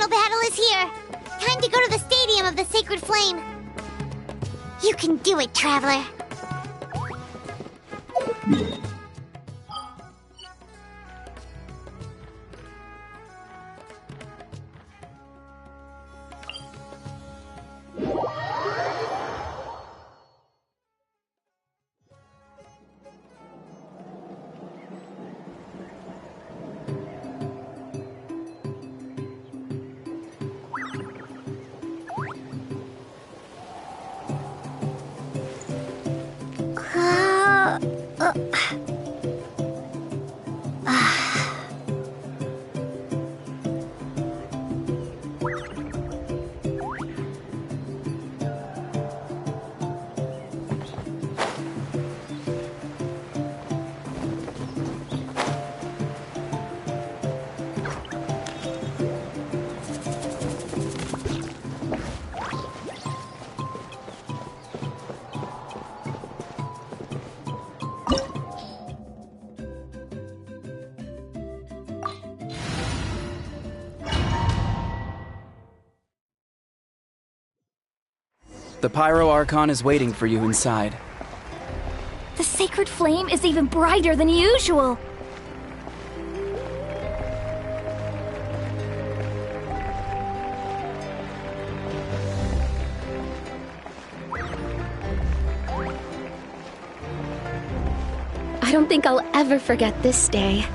final battle is here. Time to go to the Stadium of the Sacred Flame. You can do it, Traveler. The Pyro Archon is waiting for you inside. The sacred flame is even brighter than usual. I don't think I'll ever forget this day.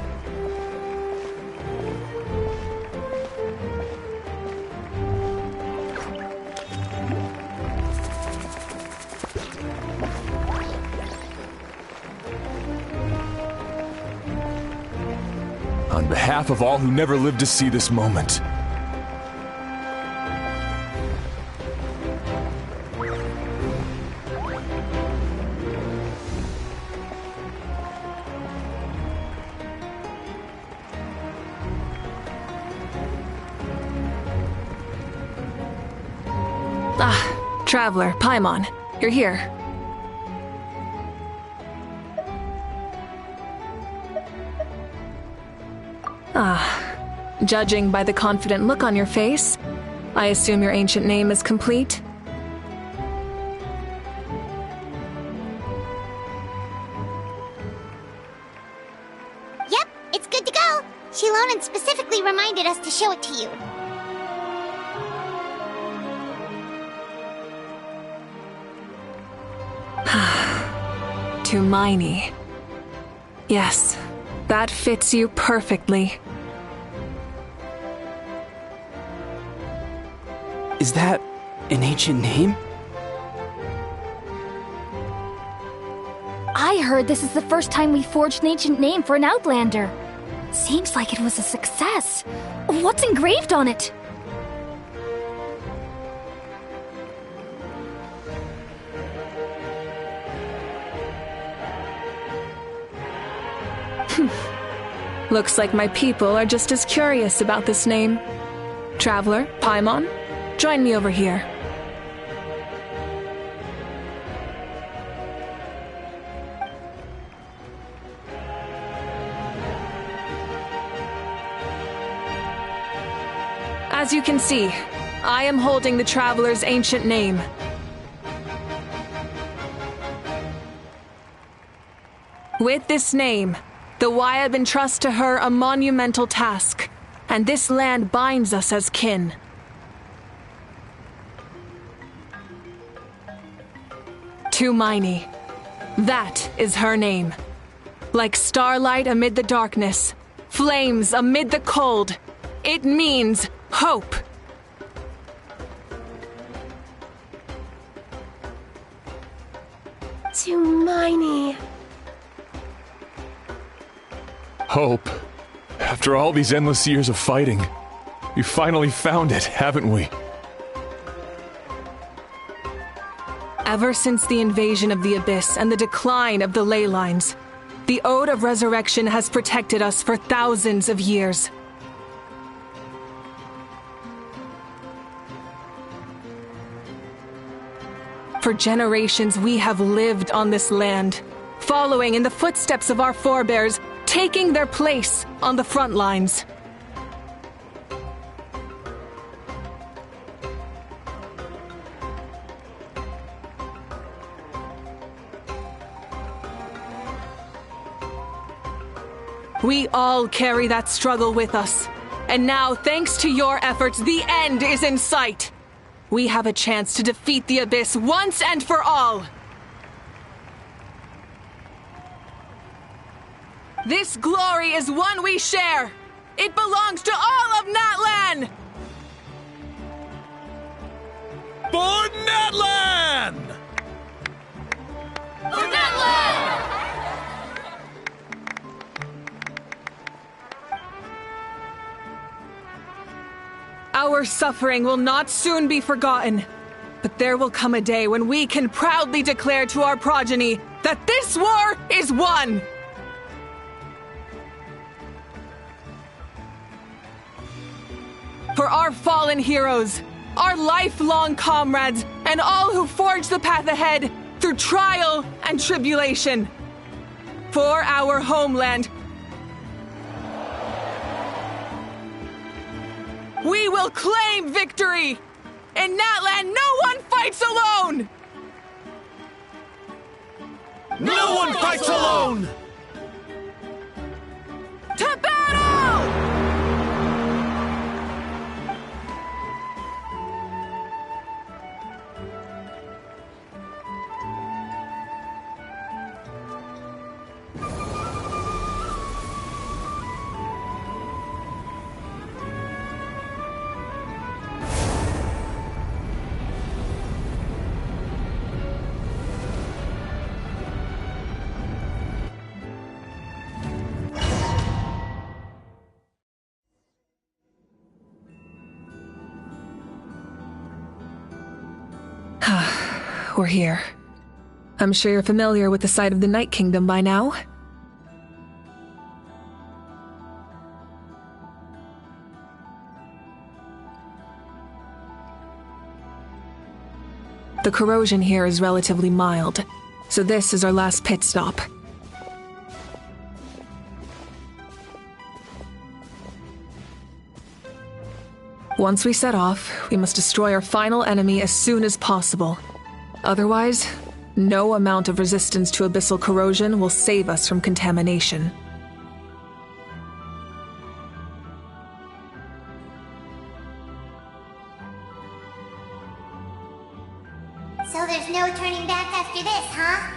On behalf of all who never lived to see this moment. Traveler, Paimon, you're here. Judging by the confident look on your face, I assume your ancient name is complete? Yep, it's good to go. Shilonen specifically reminded us to show it to you. Tumaini. Yes, that fits you perfectly. Is that an ancient name? I heard this is the first time we forged an ancient name for an Outlander. Seems like it was a success. What's engraved on it? Looks like my people are just as curious about this name. Traveler, Paimon, join me over here. As you can see, I am holding the Traveler's ancient name. With this name, the Wyab entrusts to her a monumental task, and this land binds us as kin. Tumaini. That is her name. Like starlight amid the darkness, flames amid the cold, it means hope. Tumaini. Hope. After all these endless years of fighting, we finally found it, haven't we? Ever since the invasion of the Abyss and the decline of the ley lines, the Ode of Resurrection has protected us for thousands of years. For generations, we have lived on this land, following in the footsteps of our forebears, taking their place on the front lines. We all carry that struggle with us. And now, thanks to your efforts, the end is in sight. We have a chance to defeat the Abyss once and for all. This glory is one we share. It belongs to all of Natlan! For Natlan! For Natlan! Our suffering will not soon be forgotten, but there will come a day when we can proudly declare to our progeny that this war is won! For our fallen heroes, our lifelong comrades, and all who forge the path ahead through trial and tribulation. For our homeland, we will claim victory! In Natlan, no one fights alone! No one fights alone! To battle! We're here. I'm sure you're familiar with the site of the Night Kingdom by now. The corrosion here is relatively mild, so this is our last pit stop. Once we set off, we must destroy our final enemy as soon as possible. Otherwise, no amount of resistance to abyssal corrosion will save us from contamination. So there's no turning back after this, huh?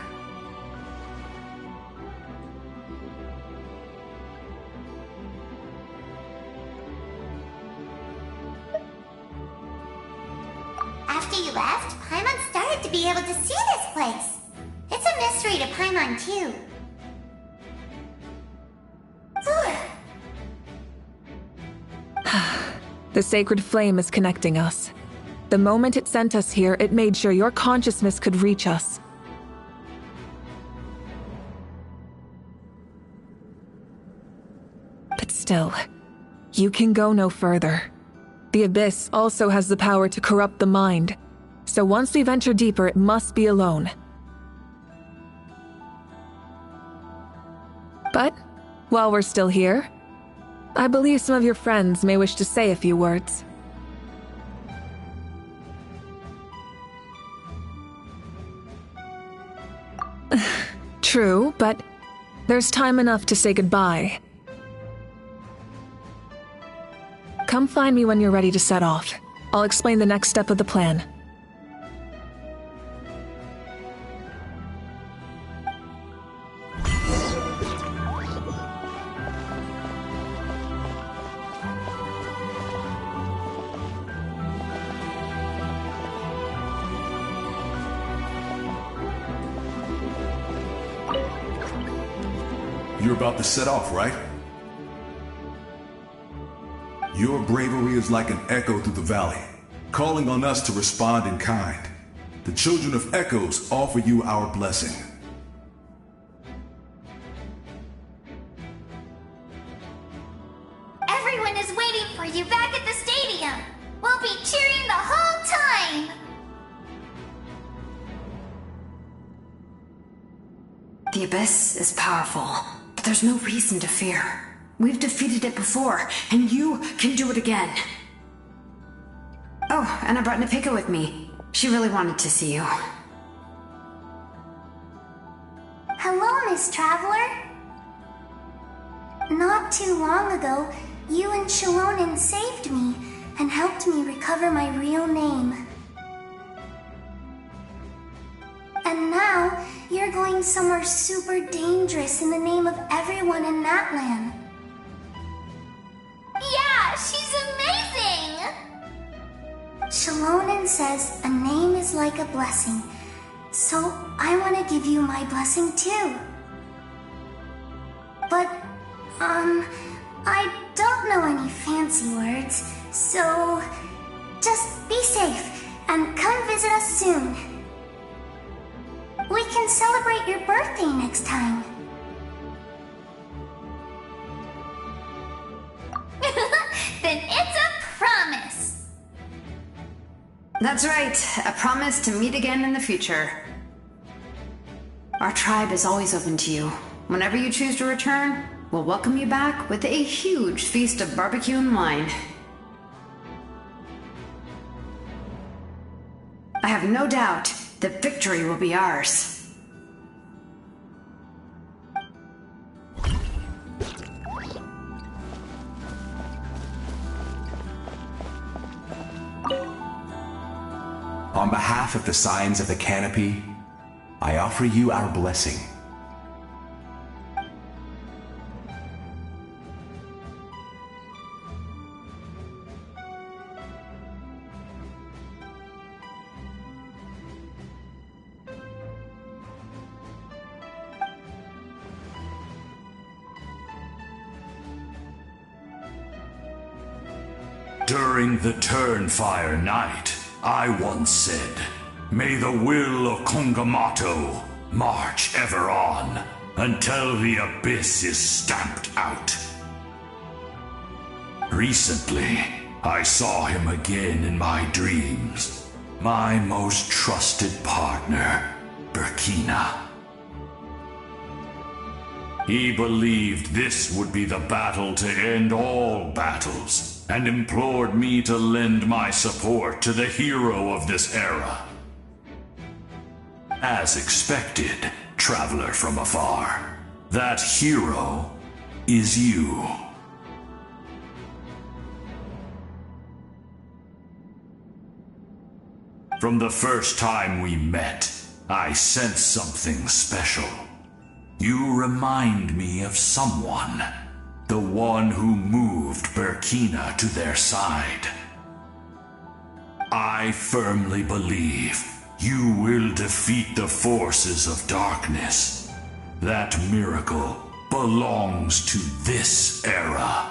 After you left, Paimon started to be able to see this place. It's a mystery to Paimon, too. The sacred flame is connecting us. The moment it sent us here, it made sure your consciousness could reach us. But still, you can go no further. The Abyss also has the power to corrupt the mind, so once we venture deeper, it must be alone. But, while we're still here, I believe some of your friends may wish to say a few words. True, but there's time enough to say goodbye. Come find me when you're ready to set off. I'll explain the next step of the plan. You're about to set off, right? Your bravery is like an echo through the valley, calling on us to respond in kind. The children of Echoes offer you our blessing. Everyone is waiting for you back at the stadium. We'll be cheering the whole time. The Abyss is powerful, but there's no reason to fear. We've defeated it before, and you can do it again. Oh, and I brought Nepika with me. She really wanted to see you. Hello, Miss Traveler. Not too long ago, you and Shalonen saved me and helped me recover my real name. And now, you're going somewhere super dangerous in the name of everyone in Natlan. Yeah, she's amazing! Shalonen says a name is like a blessing, so I want to give you my blessing too. But, I don't know any fancy words, so just be safe and come visit us soon. We can celebrate your birthday next time. Then it's a promise! That's right, a promise to meet again in the future. Our tribe is always open to you. Whenever you choose to return, we'll welcome you back with a huge feast of barbecue and wine. I have no doubt that victory will be ours. On behalf of the Signs of the Canopy, I offer you our blessing. During the Turnfire Night, I once said, "May the will of Kongamato march ever on until the abyss is stamped out." Recently, I saw him again in my dreams. My most trusted partner, Burkina. He believed this would be the battle to end all battles, and implored me to lend my support to the hero of this era. As expected, traveler from afar, that hero is you. From the first time we met, I sensed something special. You remind me of someone. The one who moved Burkina to their side. I firmly believe you will defeat the forces of darkness. That miracle belongs to this era.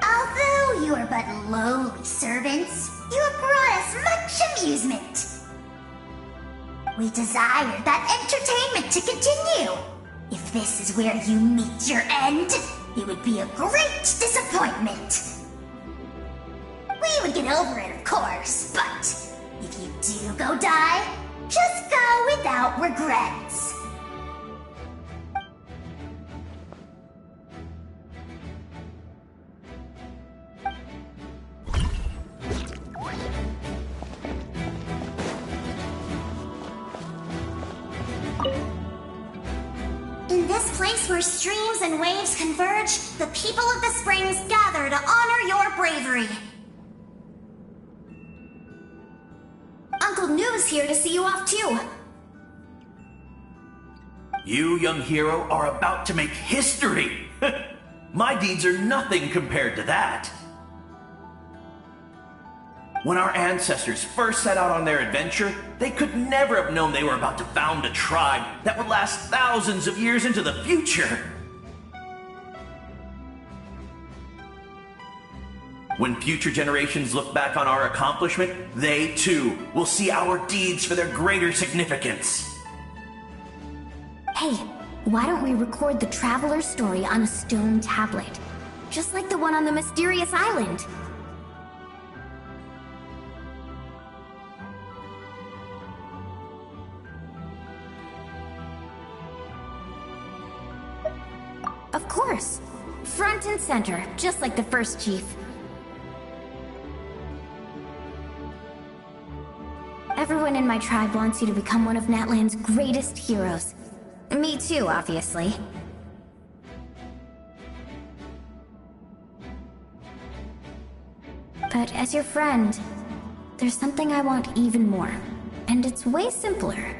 Although you are but lowly servants, you have brought us much amusement. We desire that entertainment to continue. If this is where you meet your end, it would be a great disappointment. We would get over it, of course, but if you do go die, just go without regrets. In this place where streams and waves converge, the people of the springs gather to honor your bravery. Uncle Noo's here to see you off too. You, young hero, are about to make history. My deeds are nothing compared to that. When our ancestors first set out on their adventure, they could never have known they were about to found a tribe that would last thousands of years into the future. When future generations look back on our accomplishment, they too will see our deeds for their greater significance. Hey, why don't we record the traveler's story on a stone tablet? Just like the one on the mysterious island. Of course. Front and center, just like the first chief. Everyone in my tribe wants you to become one of Natlan's greatest heroes. Me too, obviously. But as your friend, there's something I want even more. And it's way simpler.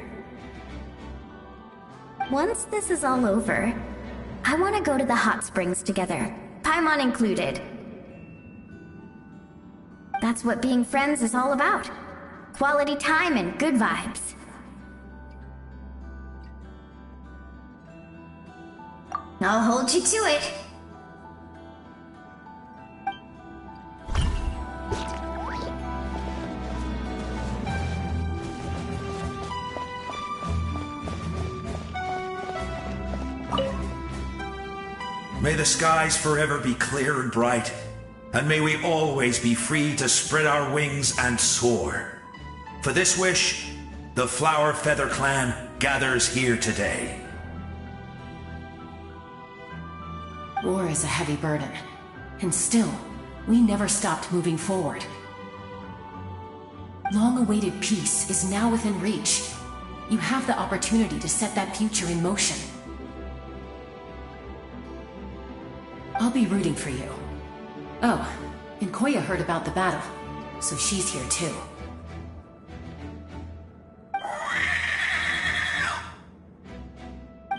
Once this is all over, I want to go to the hot springs together, Paimon included. That's what being friends is all about. Quality time and good vibes. I'll hold you to it. May the skies forever be clear and bright, and may we always be free to spread our wings and soar. For this wish, the Flower Feather Clan gathers here today. War is a heavy burden, and still, we never stopped moving forward. Long-awaited peace is now within reach. You have the opportunity to set that future in motion. I'll be rooting for you. Oh, and Koya heard about the battle, so she's here too.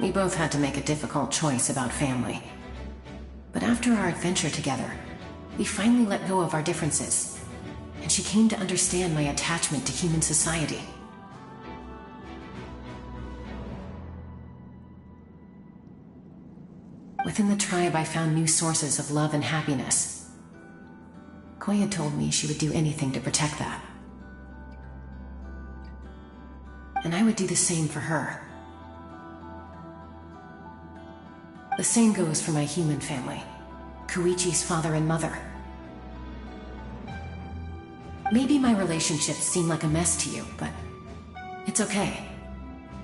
We both had to make a difficult choice about family. But after our adventure together, we finally let go of our differences, and she came to understand my attachment to human society. Within the tribe, I found new sources of love and happiness. Koya told me she would do anything to protect that. And I would do the same for her. The same goes for my human family, Koichi's father and mother. Maybe my relationships seem like a mess to you, but it's okay.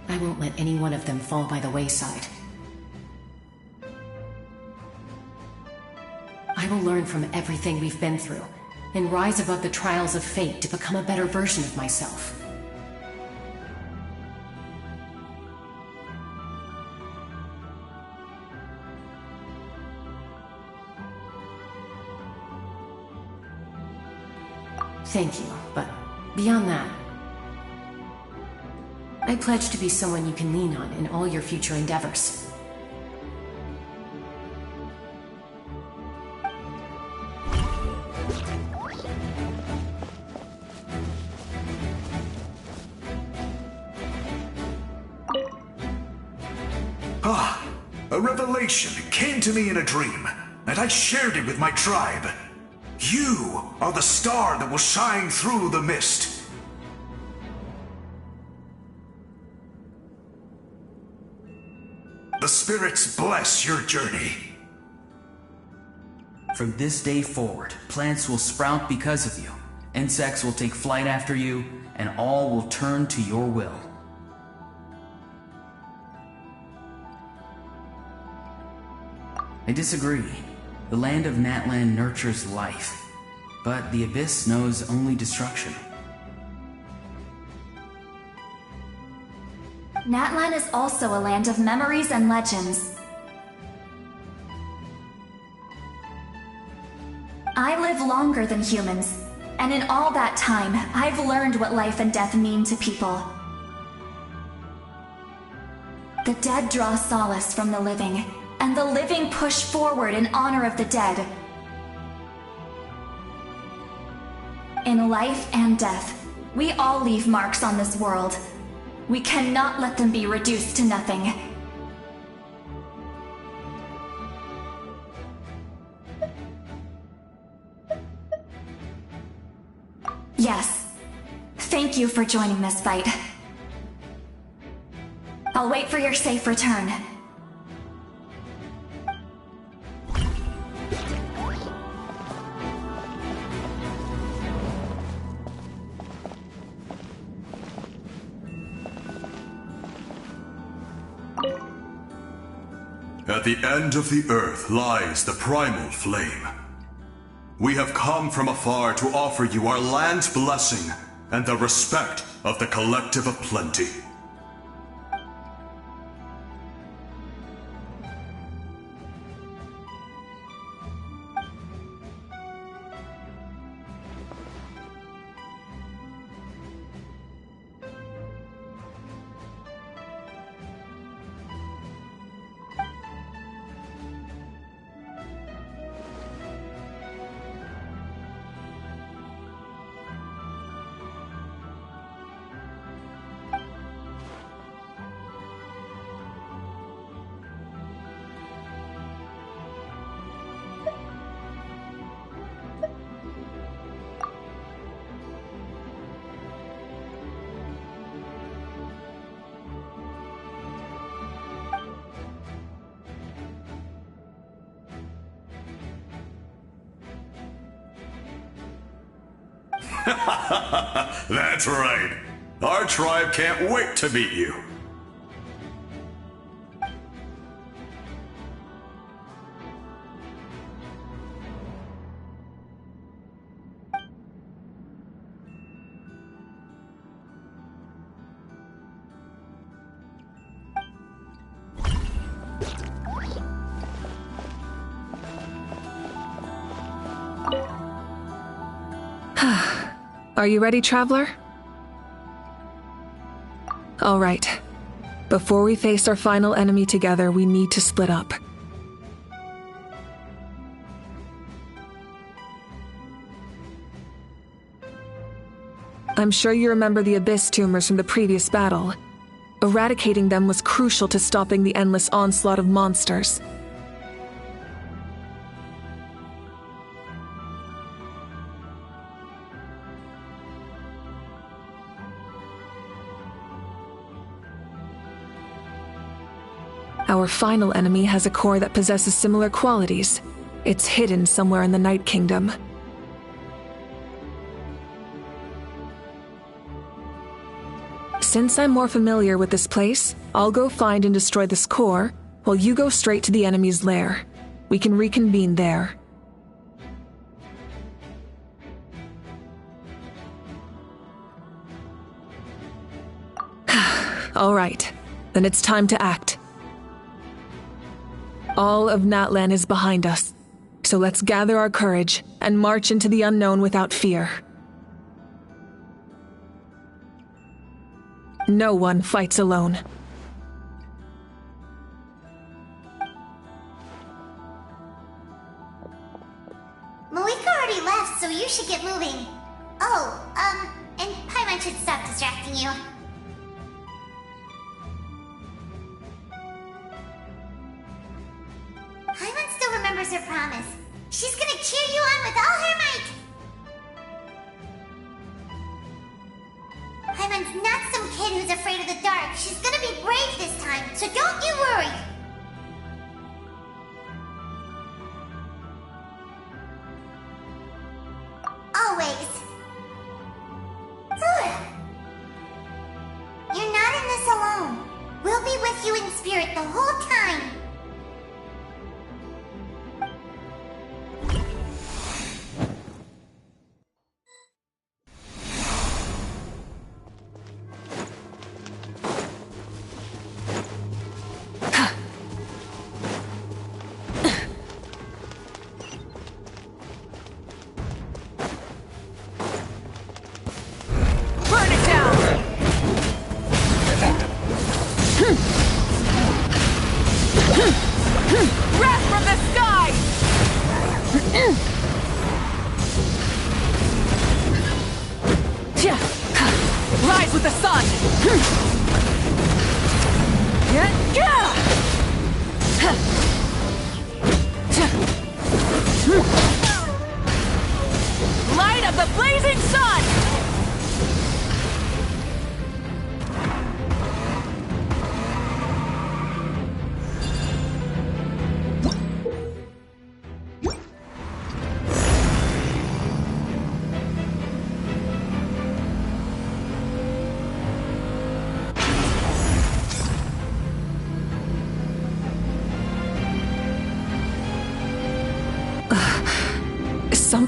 I won't let any one of them fall by the wayside. I will learn from everything we've been through, and rise above the trials of fate to become a better version of myself. Thank you, but beyond that, I pledge to be someone you can lean on in all your future endeavors. A revelation came to me in a dream, and I shared it with my tribe. You are the star that will shine through the mist. The spirits bless your journey. From this day forward, plants will sprout because of you, insects will take flight after you, and all will turn to your will. I disagree. The land of Natlan nurtures life, but the Abyss knows only destruction. Natlan is also a land of memories and legends. I live longer than humans, and in all that time, I've learned what life and death mean to people. The dead draw solace from the living, and the living push forward in honor of the dead. In life and death, we all leave marks on this world. We cannot let them be reduced to nothing. Yes. Thank you for joining this fight. I'll wait for your safe return. At the end of the earth lies the primal flame. We have come from afar to offer you our land's blessing and the respect of the Collective of Plenty. That's right. Our tribe can't wait to meet you. Are you ready, traveler? All right. Before we face our final enemy together, we need to split up. I'm sure you remember the Abyss tumors from the previous battle. Eradicating them was crucial to stopping the endless onslaught of monsters. Our final enemy has a core that possesses similar qualities. It's hidden somewhere in the Night Kingdom. Since I'm more familiar with this place, I'll go find and destroy this core, while you go straight to the enemy's lair. We can reconvene there. All right, then it's time to act. All of Natlan is behind us, so let's gather our courage and march into the unknown without fear. No one fights alone. Malika already left, so you should get moving. Oh, and Paimon should stop distracting you. Paimon still remembers her promise. She's gonna cheer you on with all her might. Paimon's not some kid who's afraid of the dark. She's gonna be brave this time, so don't you worry. Always. You're not in this alone. We'll be with you in spirit the whole time. Rise with the sun! Light of the blazing sun!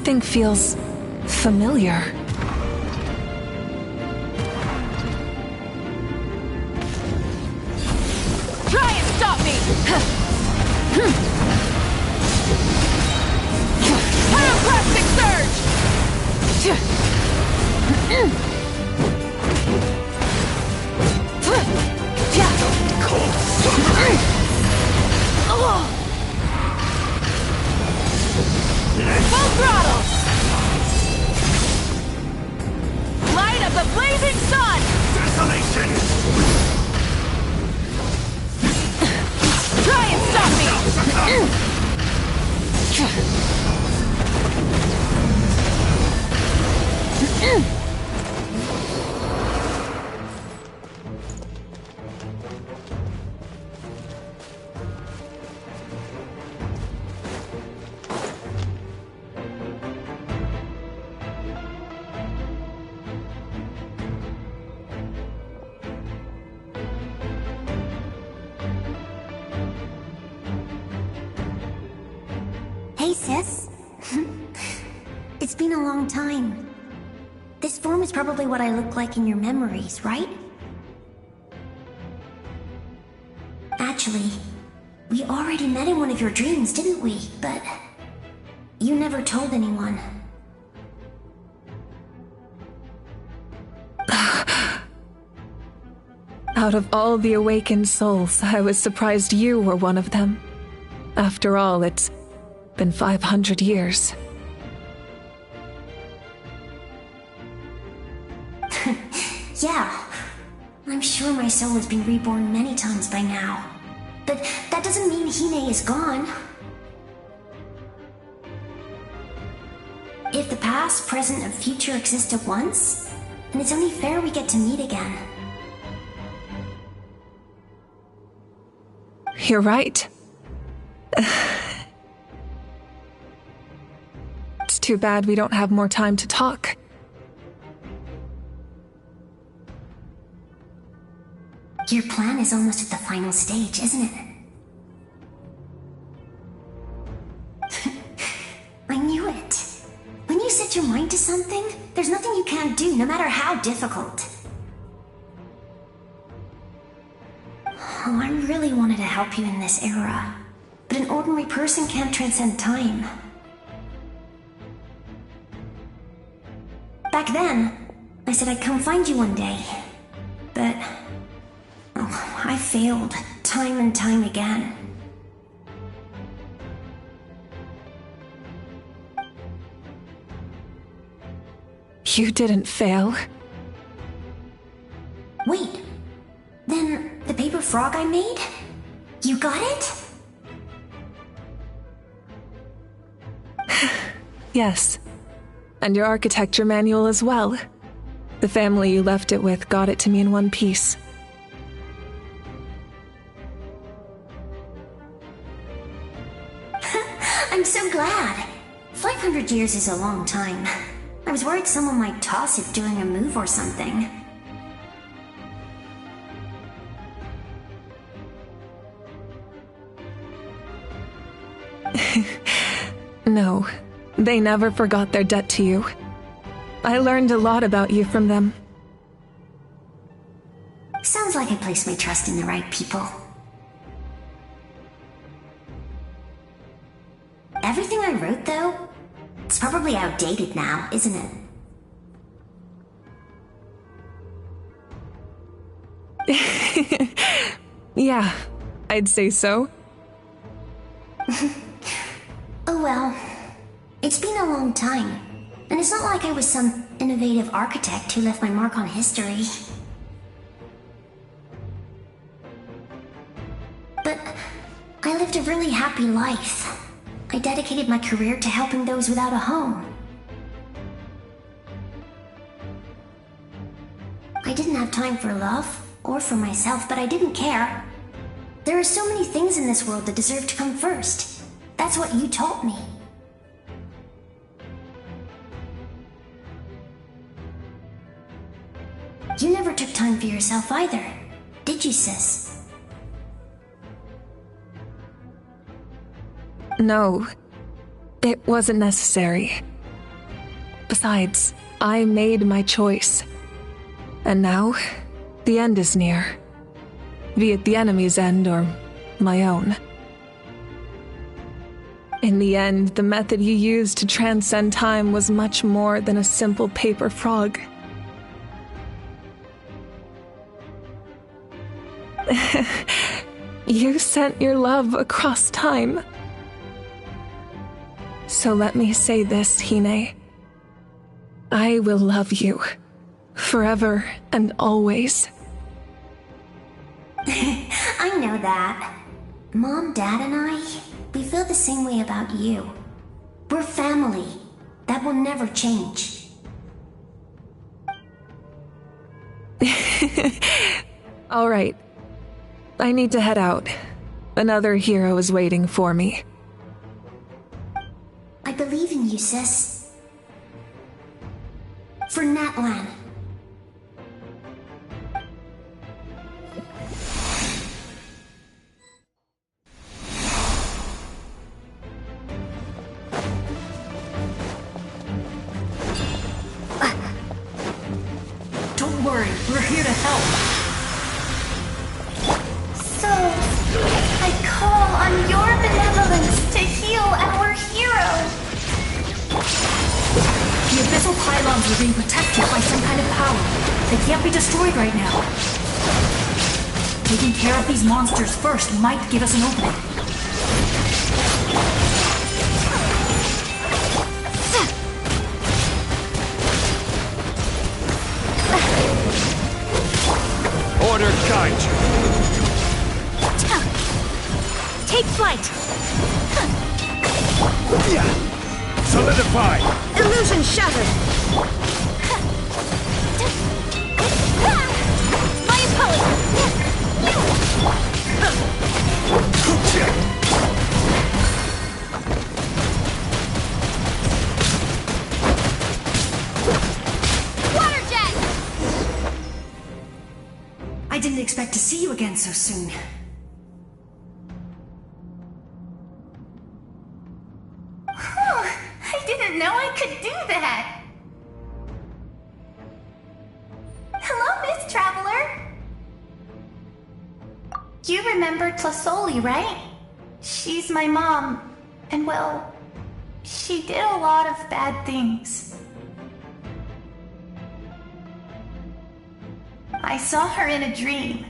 Everything feels familiar. Try and stop me! Pyroclastic surge! Full throttle! Light of the blazing sun! Desolation! Try and stop me! Hey, sis. It's been a long time. This form is probably what I look like in your memories, right? Actually, we already met in one of your dreams, didn't we? But you never told anyone. Out of all the awakened souls, I was surprised you were one of them. After all, it's been 500 years. Yeah, I'm sure my soul has been reborn many times by now. But that doesn't mean Hine is gone. If the past, present, and future exist at once, then it's only fair we get to meet again. You're right. It's too bad we don't have more time to talk. Your plan is almost at the final stage, isn't it? I knew it. When you set your mind to something, there's nothing you can't do, no matter how difficult. Oh, I really wanted to help you in this era, but an ordinary person can't transcend time. Back then, I said I'd come find you one day, but I failed time and time again. You didn't fail. Wait, then the paper frog I made? You got it? Yes. And your architecture manual as well. The family you left it with got it to me in one piece. I'm so glad. 500 years is a long time. I was worried someone might toss it during a move or something. No, they never forgot their debt to you. I learned a lot about you from them. Sounds like I placed my trust in the right people. Everything I wrote, though, it's probably outdated now, isn't it? Yeah, I'd say so. Oh well, it's been a long time, and it's not like I was some innovative architect who left my mark on history. But I lived a really happy life. I dedicated my career to helping those without a home. I didn't have time for love, or for myself, but I didn't care. There are so many things in this world that deserve to come first. That's what you taught me. You never took time for yourself either, did you, sis? No, it wasn't necessary. Besides, I made my choice. And now, the end is near. Be it the enemy's end or my own. In the end, the method you used to transcend time was much more than a simple paper frog. You sent your love across time. So let me say this, Hine. I will love you. Forever and always. I know that. Mom, Dad, and I, we feel the same way about you. We're family. That will never change. All right. I need to head out. Another hero is waiting for me. I believe in you, sis. For Natlan. Don't worry, we're here to help. So, I call on your benevolence to heal our hero. The abyssal pylons are being protected by some kind of power. They can't be destroyed right now. Taking care of these monsters first might give us an opening. Order Kaiju. Take flight! Solidify! Illusion shattered! My opponent! Water jet! I didn't expect to see you again so soon. I didn't know I could do that. Hello, Miss Traveler. You remember Tlasoli, right? She's my mom, and well, she did a lot of bad things. I saw her in a dream,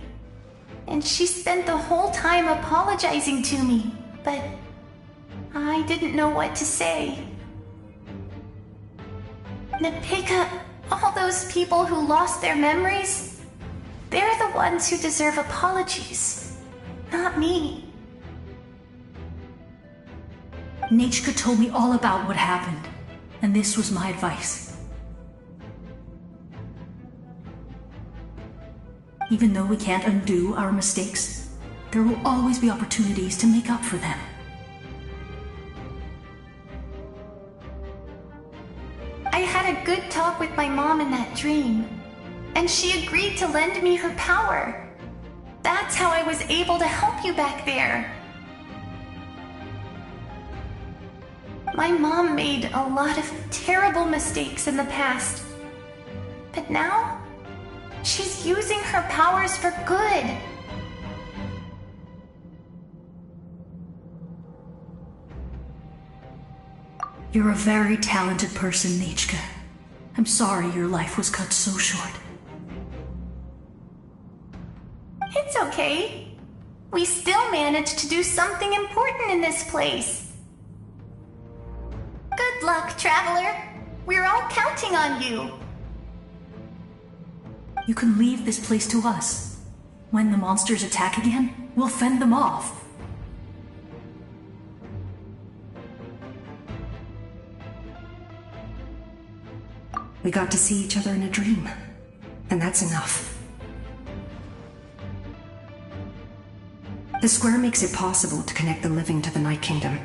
and she spent the whole time apologizing to me, but I didn't know what to say. Napika, all those people who lost their memories, they're the ones who deserve apologies, not me. Nachka told me all about what happened, and this was my advice. Even though we can't undo our mistakes, there will always be opportunities to make up for them. I had a good talk with my mom in that dream, and she agreed to lend me her power. That's how I was able to help you back there. My mom made a lot of terrible mistakes in the past, but now she's using her powers for good. You're a very talented person, Nachka. I'm sorry your life was cut so short. It's okay. We still managed to do something important in this place. Good luck, Traveler. We're all counting on you. You can leave this place to us. When the monsters attack again, we'll fend them off. We got to see each other in a dream, and that's enough. The square makes it possible to connect the living to the Night Kingdom.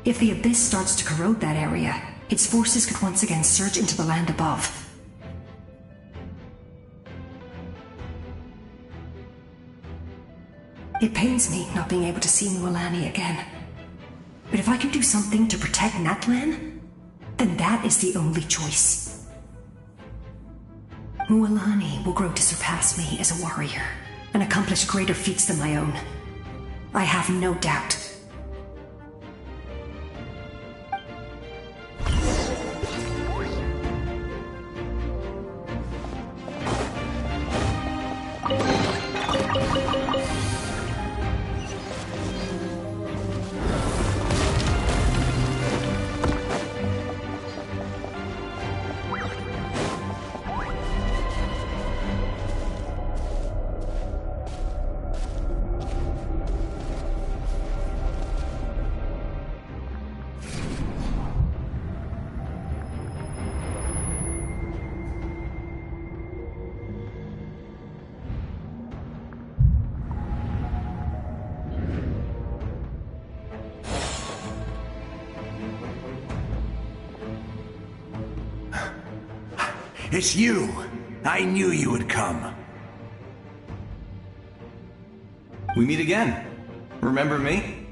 If the Abyss starts to corrode that area, its forces could once again surge into the land above. It pains me not being able to see Mualani again. But if I can do something to protect Natlan, then that is the only choice. Mualani will grow to surpass me as a warrior and accomplish greater feats than my own. I have no doubt. It's you! I knew you would come. We meet again. Remember me?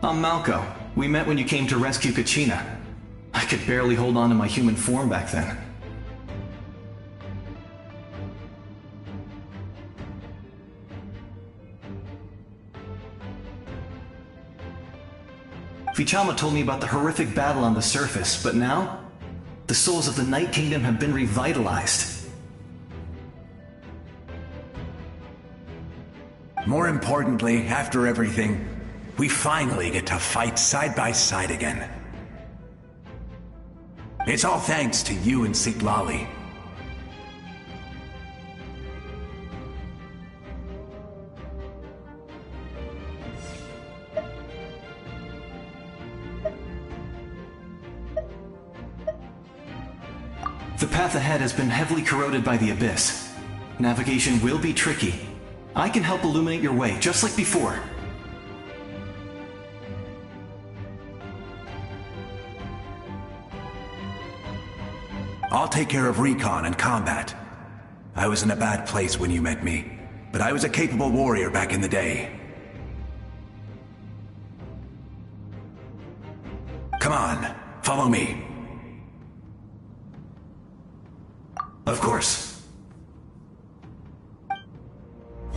I'm Malco. We met when you came to rescue Kachina. I could barely hold on to my human form back then. Vichama told me about the horrific battle on the surface, but now, the souls of the Night Kingdom have been revitalized. More importantly, after everything, we finally get to fight side by side again. It's all thanks to you and Sitlali. The path ahead has been heavily corroded by the Abyss. Navigation will be tricky. I can help illuminate your way, just like before. I'll take care of recon and combat. I was in a bad place when you met me, but I was a capable warrior back in the day. Come on, follow me. Of course.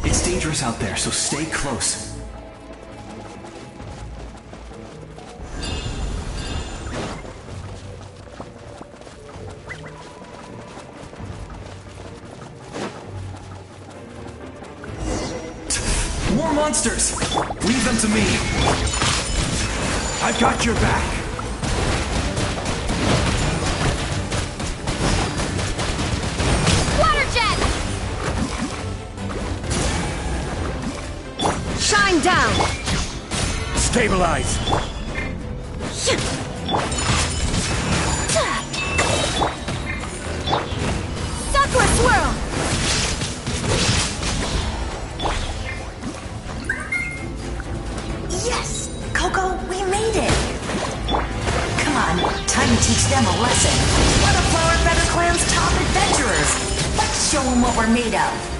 It's dangerous out there, so stay close. More monsters! Leave them to me! I've got your back! Shine down! Stabilize! Sucker swirl! Yes! Coco, we made it! Come on, time to teach them a lesson. One of Flower Feather Clan's top adventurers! Let's show them what we're made of!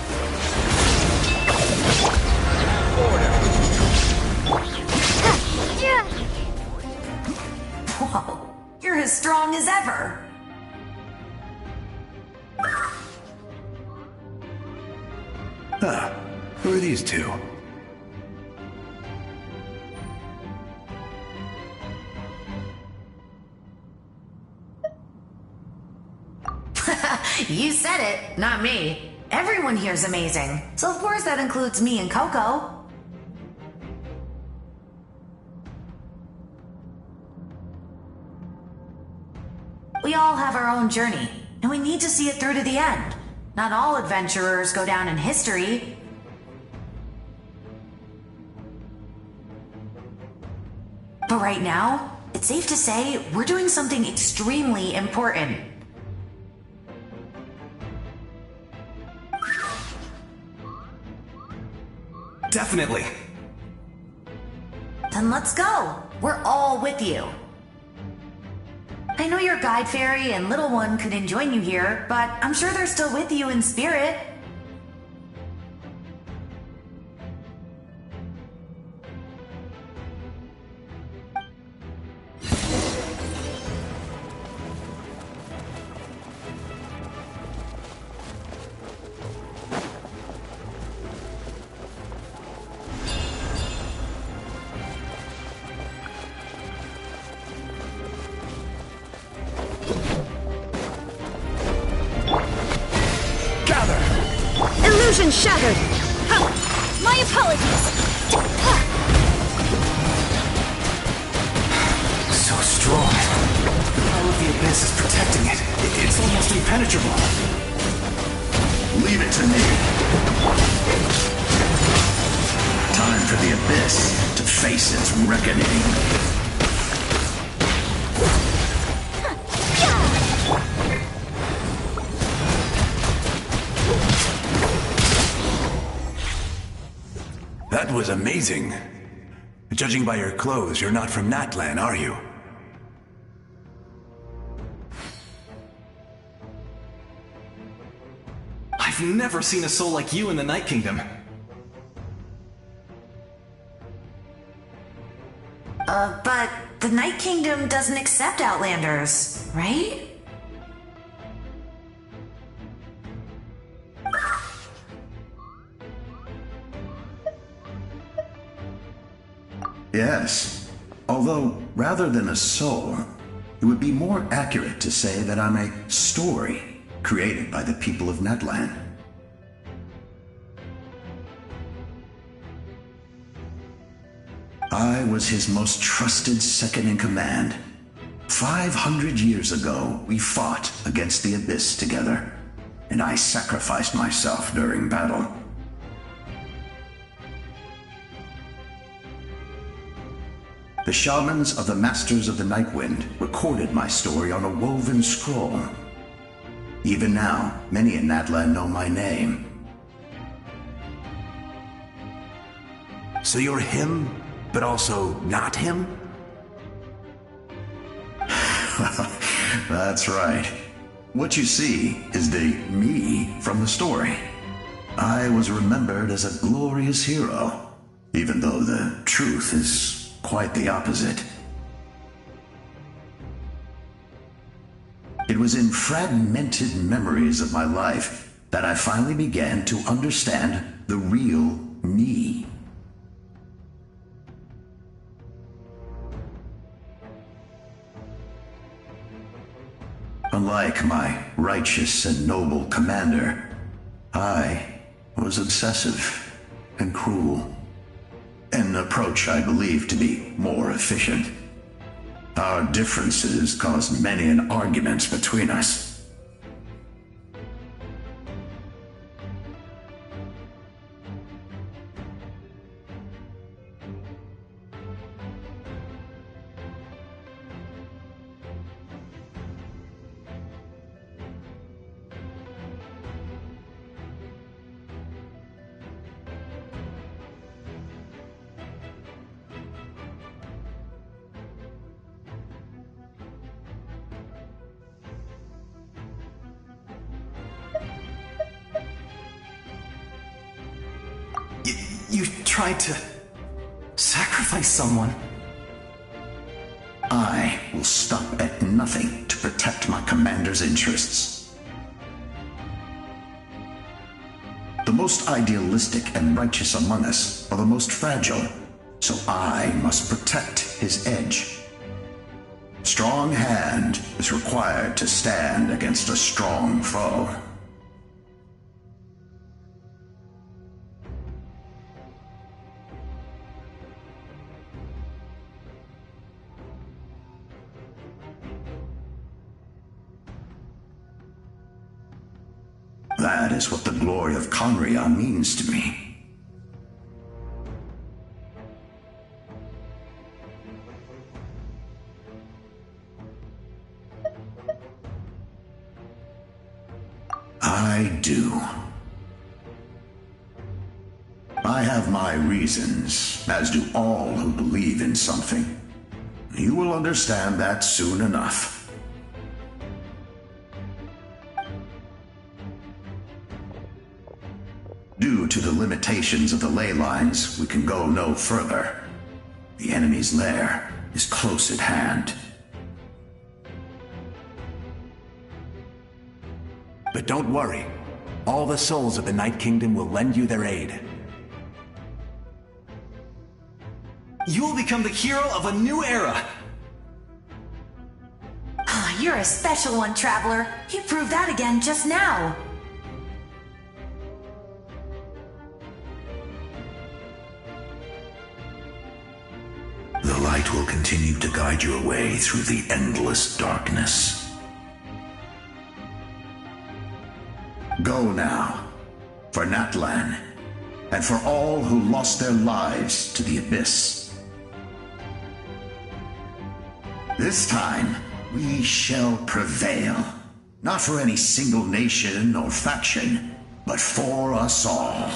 Whoa, you're as strong as ever! Huh, who are these two? You said it, not me. Everyone here's amazing, so of course that includes me and Coco. We all have our own journey, and we need to see it through to the end. Not all adventurers go down in history. But right now, it's safe to say we're doing something extremely important. Definitely. Then let's go. We're all with you. I know your guide fairy and little one couldn't join you here, but I'm sure they're still with you in spirit. Illusion shattered! My apologies! So strong. The power of the Abyss is protecting it. It's almost impenetrable. Leave it to me. Time for the Abyss to face its reckoning. That was amazing. Judging by your clothes, you're not from Natlan, are you? I've never seen a soul like you in the Night Kingdom. But the Night Kingdom doesn't accept Outlanders, right? Yes. Although, rather than a soul, it would be more accurate to say that I'm a story created by the people of Natlan. I was his most trusted second-in-command. 500 years ago, we fought against the Abyss together, and I sacrificed myself during battle. The shamans of the Masters of the Nightwind recorded my story on a woven scroll. Even now, many in Natlan know my name. So you're him, but also not him? That's right. What you see is the me from the story. I was remembered as a glorious hero, even though the truth is quite the opposite. It was in fragmented memories of my life that I finally began to understand the real me. Unlike my righteous and noble commander, I was obsessive and cruel. An approach I believe to be more efficient. Our differences caused many an argument between us. You tried to sacrifice someone. I will stop at nothing to protect my commander's interests. The most idealistic and righteous among us are the most fragile, so I must protect his edge. Strong hand is required to stand against a strong foe. That is what the glory of Conria means to me. I do. I have my reasons, as do all who believe in something. You will understand that soon enough. Due to the limitations of the ley lines, we can go no further. The enemy's lair is close at hand. But don't worry. All the souls of the Night Kingdom will lend you their aid. You will become the hero of a new era! You're a special one, Traveler. You proved that again just now. light will continue to guide your way through the endless darkness. Go now, for Natlan, and for all who lost their lives to the Abyss. This time, we shall prevail. Not for any single nation or faction, but for us all.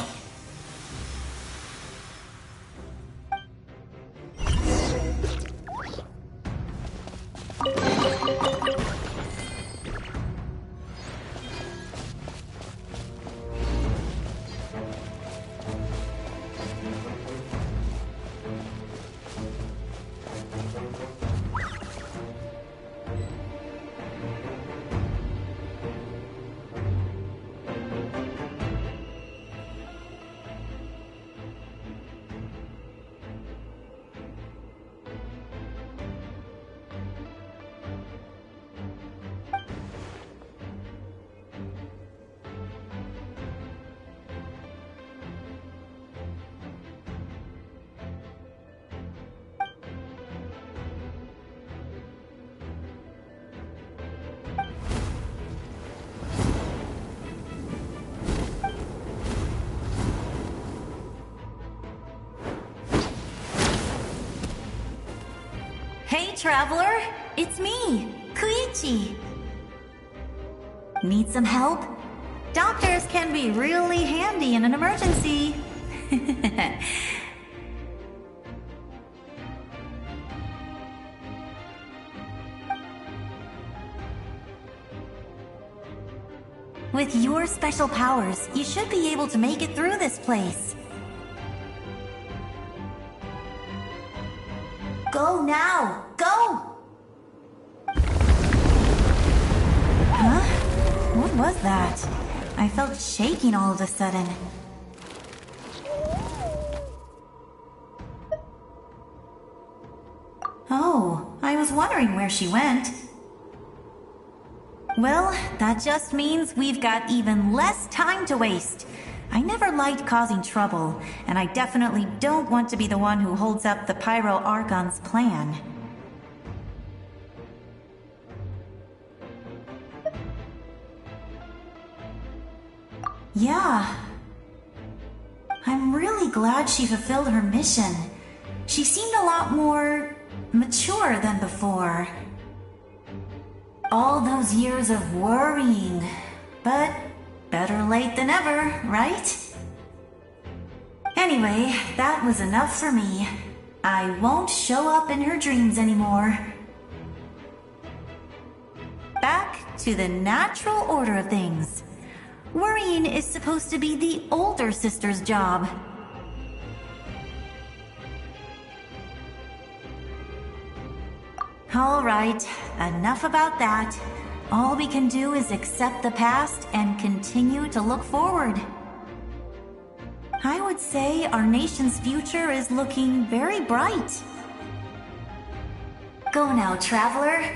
Hey, traveler! It's me, Koichi. Need some help? Doctors can be really handy in an emergency. With your special powers, you should be able to make it through this place. Go now! Go! Huh? What was that? I felt shaking all of a sudden. Oh, I was wondering where she went. Well, that just means we've got even less time to waste. I never liked causing trouble, and I definitely don't want to be the one who holds up the Pyro Archon's plan. Yeah. I'm really glad she fulfilled her mission. She seemed a lot more mature than before. All those years of worrying, but better late than ever, right? Anyway, that was enough for me. I won't show up in her dreams anymore. Back to the natural order of things. Worrying is supposed to be the older sister's job. All right, enough about that. All we can do is accept the past and continue to look forward. I would say our nation's future is looking very bright. Go now, traveler.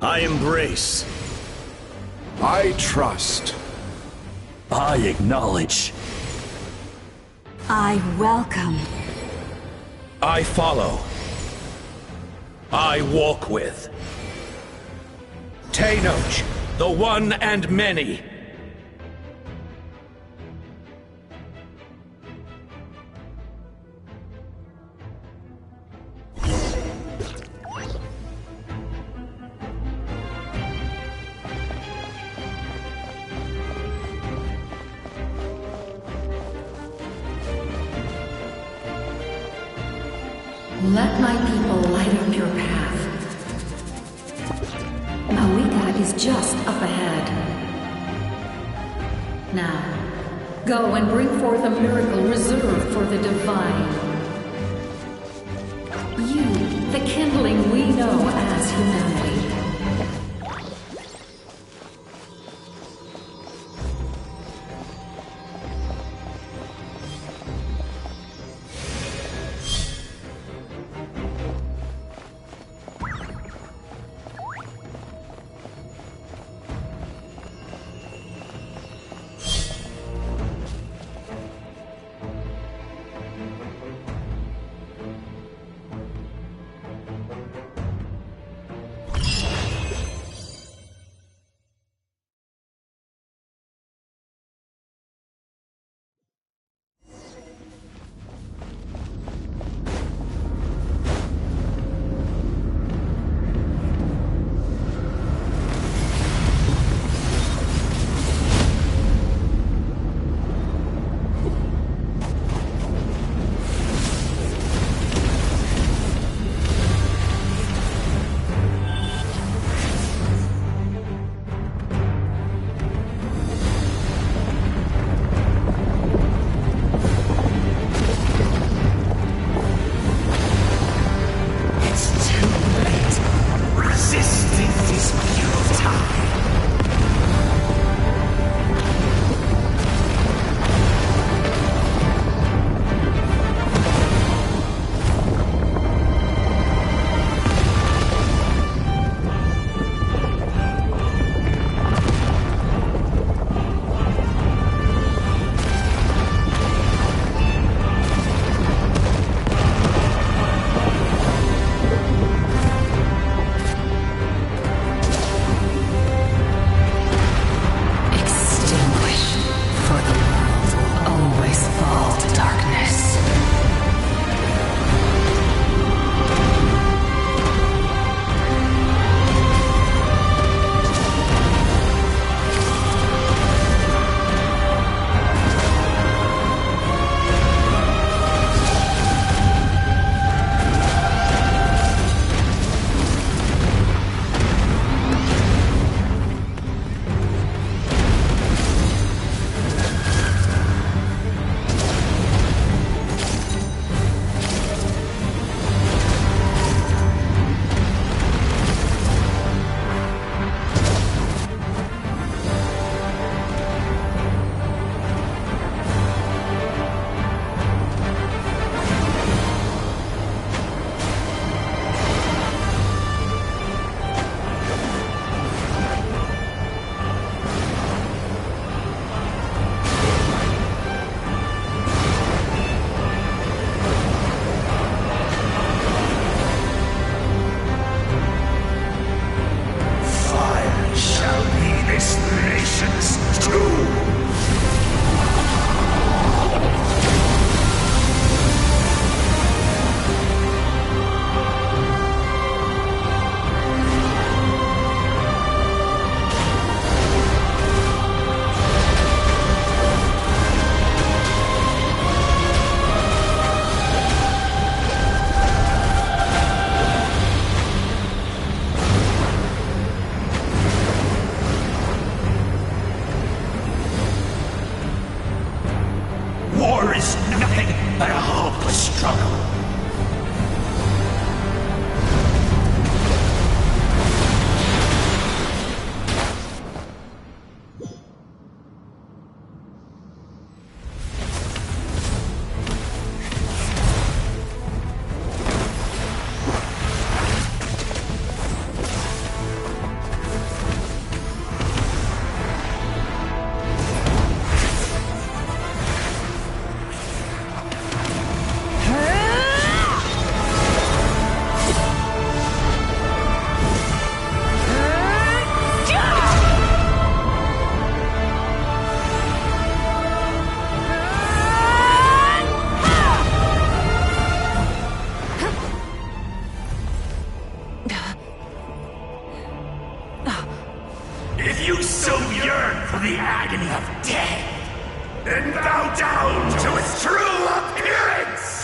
I embrace. I trust. I acknowledge. I welcome. I follow. I walk with. Tenoch, the one and many. Let my people light up your path. Malika is just up ahead. Now, go and bring forth a miracle reserved for the divine. You, the kindling we know as humanity. the agony of death and bow down to its true appearance!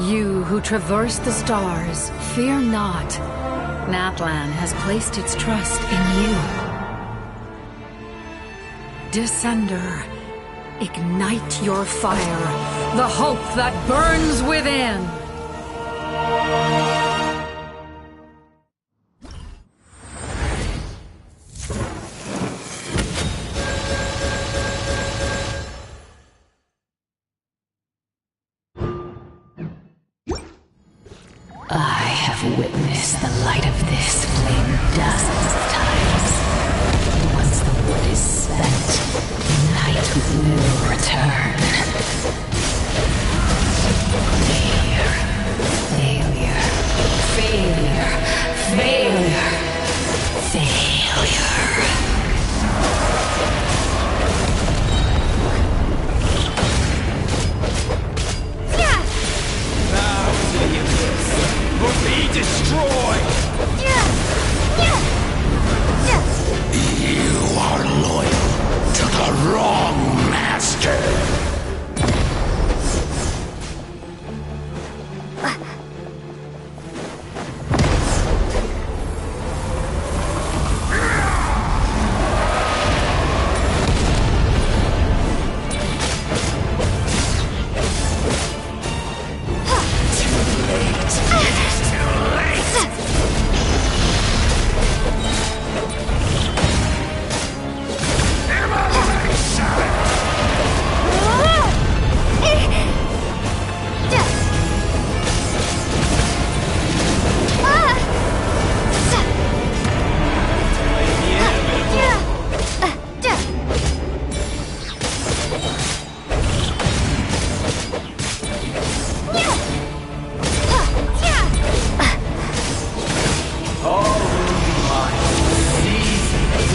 You who traverse the stars, fear not. Natlan has placed its trust in you. Descender, ignite your fire, the hope that burns within! I have witnessed the light of this flame dozens of times. Once the wood is spent, night will return. Failure. Failure. Failure. Failure. Will be destroyed! You are loyal to the wrong master!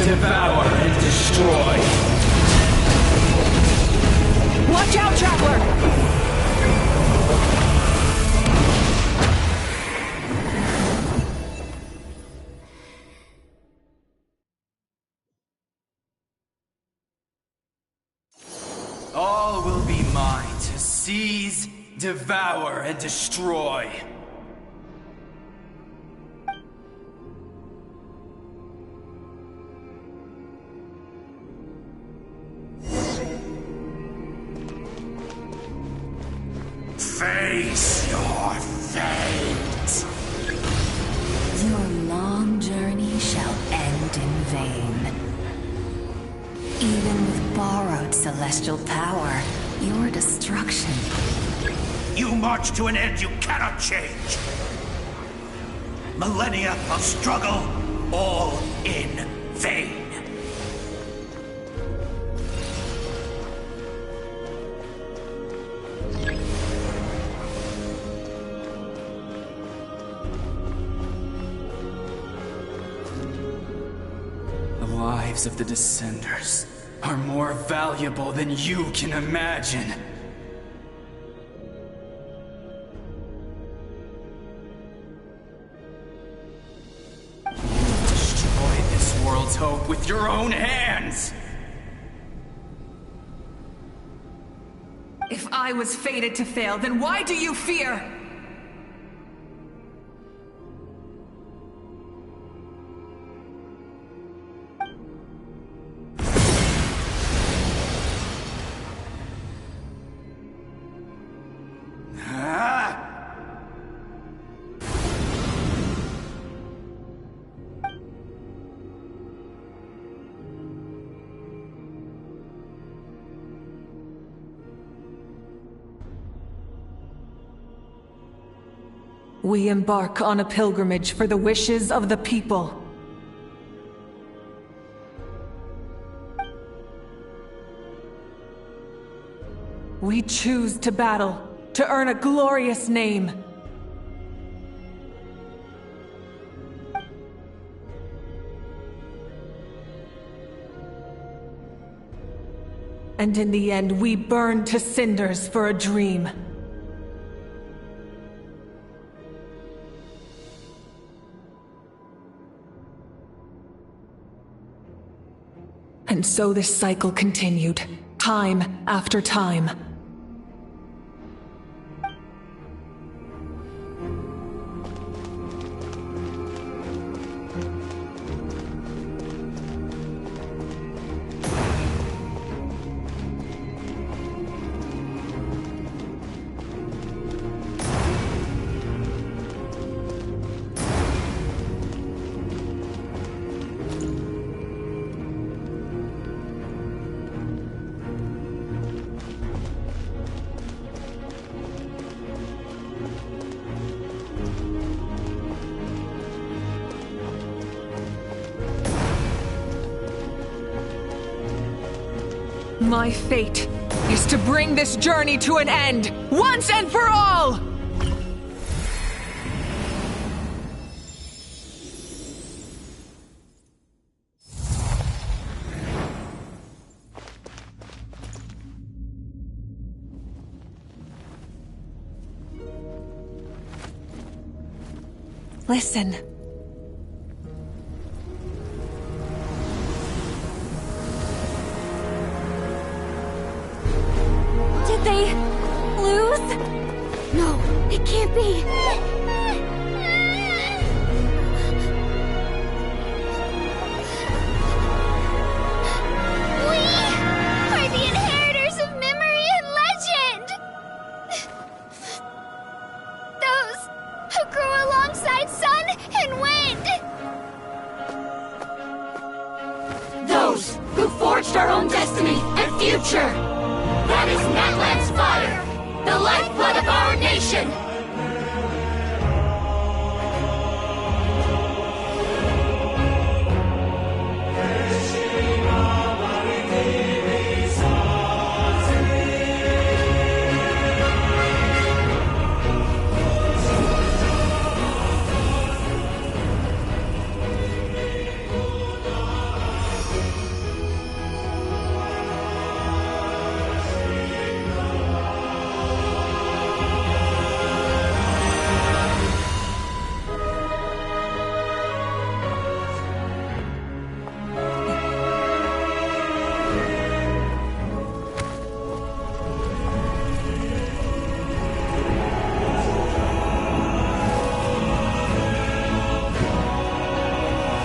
Devour and destroy. Watch out, Traveler! All will be mine to seize, devour, and destroy. Face your fate! Your long journey shall end in vain. Even with borrowed celestial power, your destruction. You march to an end you cannot change. Millennia of struggle, all in vain. The lives of the Descenders are more valuable than you can imagine. You destroyed this world's hope with your own hands! If I was fated to fail, then why do you fear? We embark on a pilgrimage for the wishes of the people. We choose to battle, to earn a glorious name. And in the end, we burn to cinders for a dream. And so this cycle continued, time after time. My fate is to bring this journey to an end, once and for all! Listen. Did they lose? No, it can't be. We are the inheritors of memory and legend. Those who grew alongside sun and wind. Those who forged our own destiny and future. That is Natlan's fire, the lifeblood of our nation!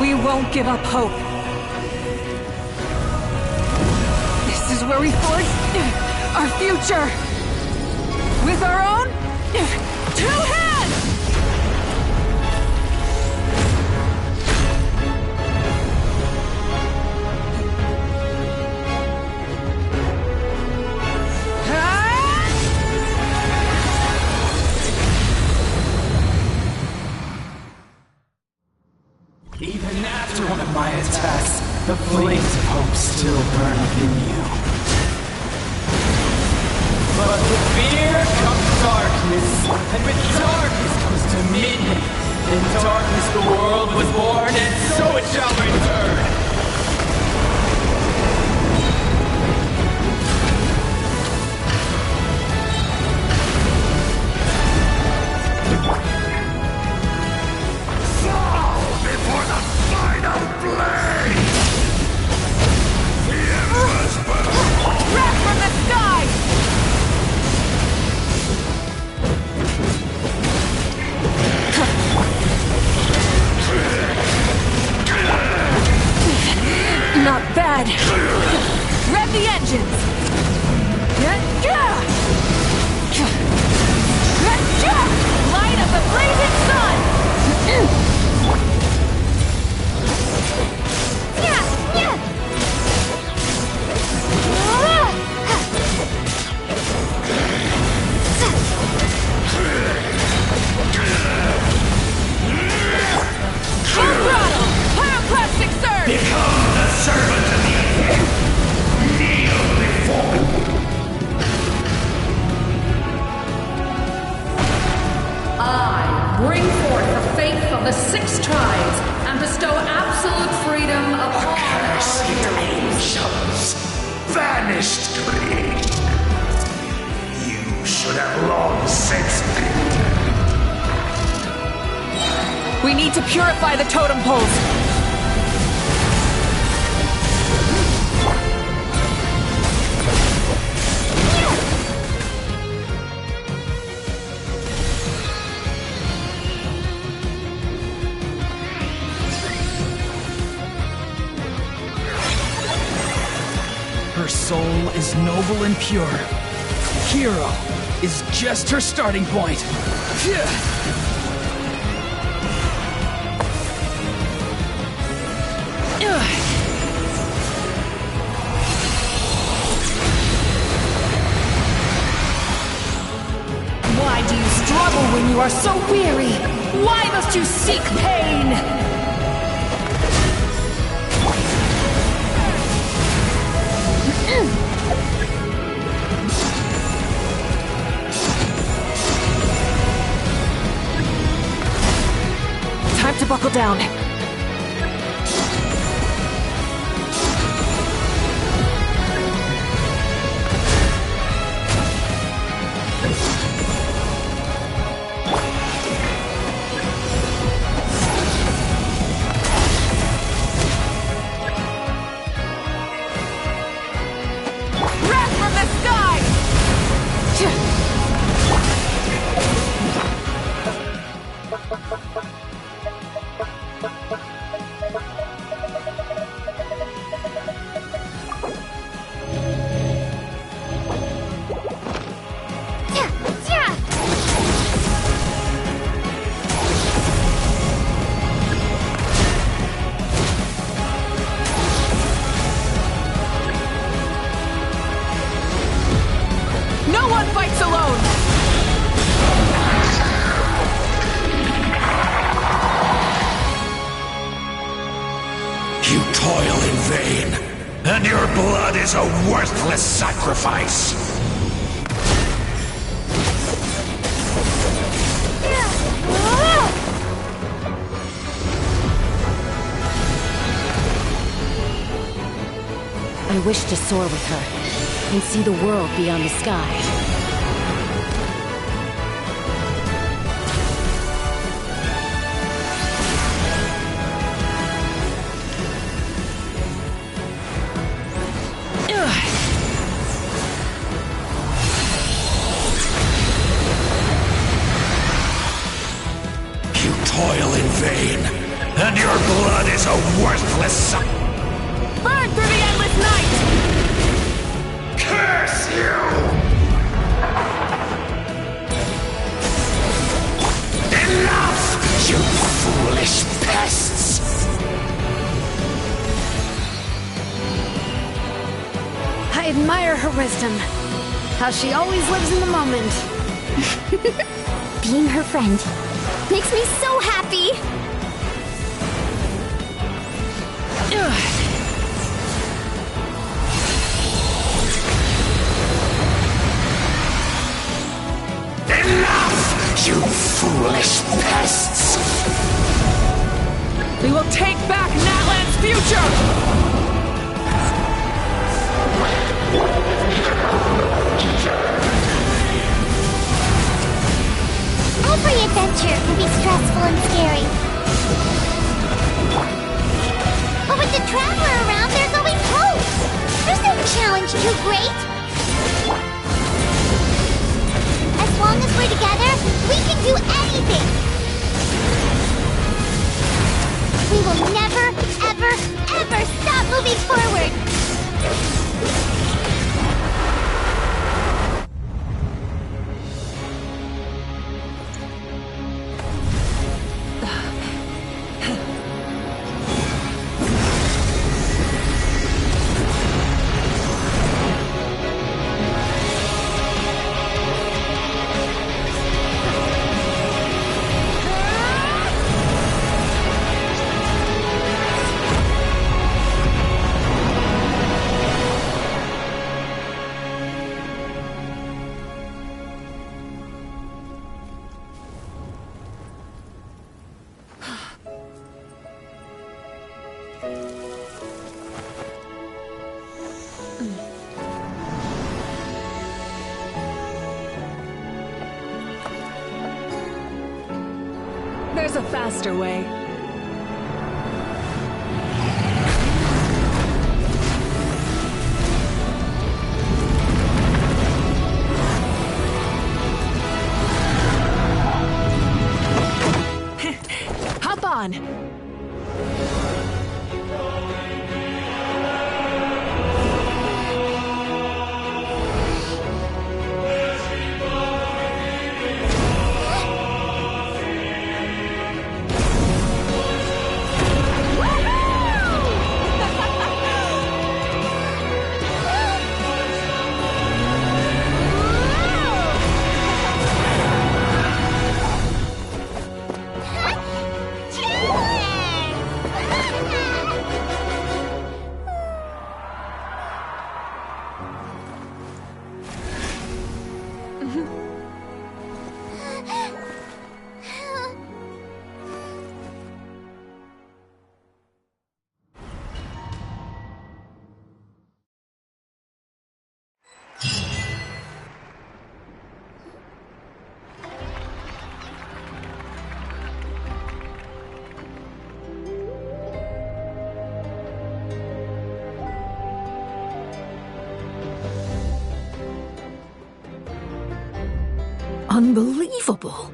We won't give up hope. This is where we forge our future. With our own 2 hands! Even after one of my attacks, the flames of hope still burn within you. But with fear comes darkness, and with darkness comes dominion. In darkness the world was born, and so it shall return. Before the final blade! The Emperor's battle! Wrath from the sky! Not bad. Rev the engines! Light of the blazing sun! Full throttle! Pyroclastic surge! Become the servant of the Kneel before me! and bestow absolute freedom upon Cursed angels! Vanished clean! You should have long since been. We need to purify the totem poles. Her soul is noble and pure. Hero is just her starting point. Why do you struggle when you are so weary? Why must you seek pain? Time to buckle down. Wrath from the sky! No one fights alone! You toil in vain, and your blood is a worthless sacrifice. I wish to soar with her and see the world beyond the sky. You toil in vain, and your blood is a worthless Burn through the endless night! Curse you! Enough, you foolish pests! I admire her wisdom. How she always lives in the moment. Being her friend makes me so happy! Enough, you foolish pests! We will take back Natlan's future! Every adventure can be stressful and scary. But with the Traveler around, there's always hope! There's no challenge too great! As long as we're together, we can do anything! We will never, ever, ever stop moving forward! There's a faster way. Hop on! Unbelievable!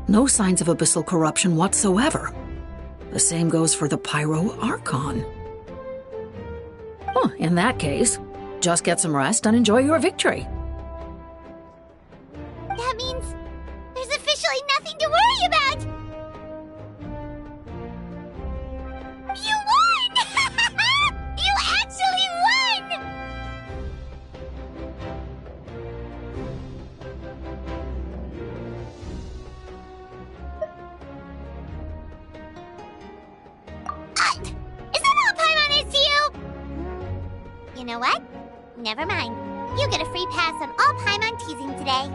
No signs of abyssal corruption whatsoever. The same goes for the Pyro Archon. Well, in that case, just get some rest and enjoy your victory. That means there's officially nothing to worry about! You won! You actually won! Is that all Paimon is to you? You know what? Never mind. You get a free pass on all Paimon teasing today.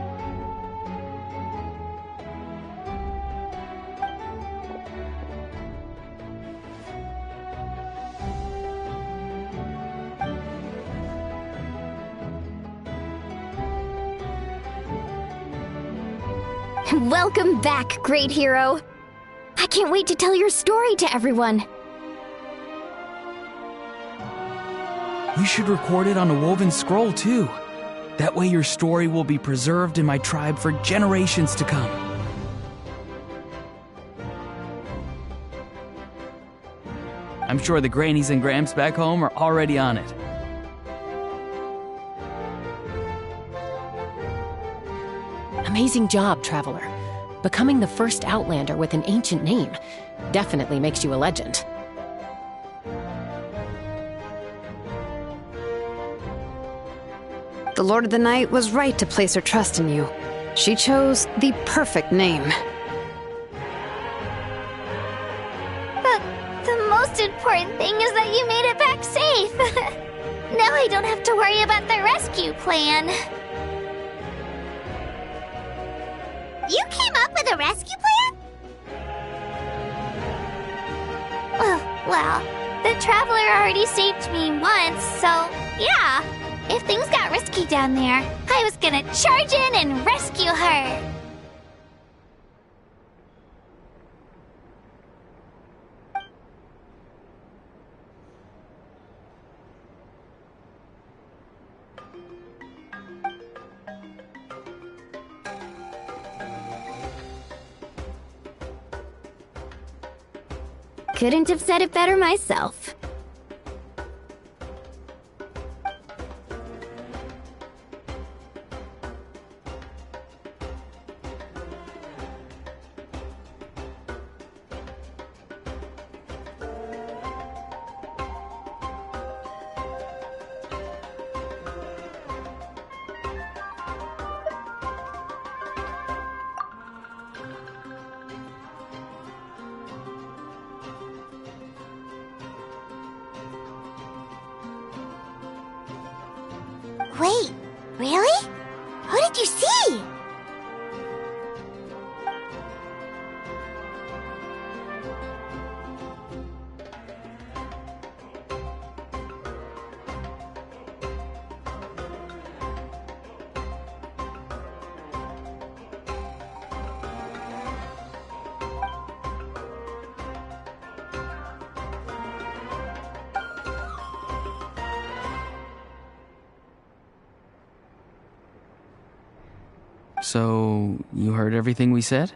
Welcome back, great hero. I can't wait to tell your story to everyone. You should record it on a woven scroll, too. That way your story will be preserved in my tribe for generations to come. I'm sure the grannies and gramps back home are already on it. Amazing job, Traveler. Becoming the first Outlander with an ancient name definitely makes you a legend. The Lord of the Night was right to place her trust in you. She chose the perfect name. The most important thing is that you made it back safe. Now I don't have to worry about the rescue plan. You came up with a rescue plan? Oh, well, the Traveler already saved me once, so yeah. If things got risky down there, I was gonna charge in and rescue her. Couldn't have said it better myself. Wait, really? Who did you see? So, you heard everything we said?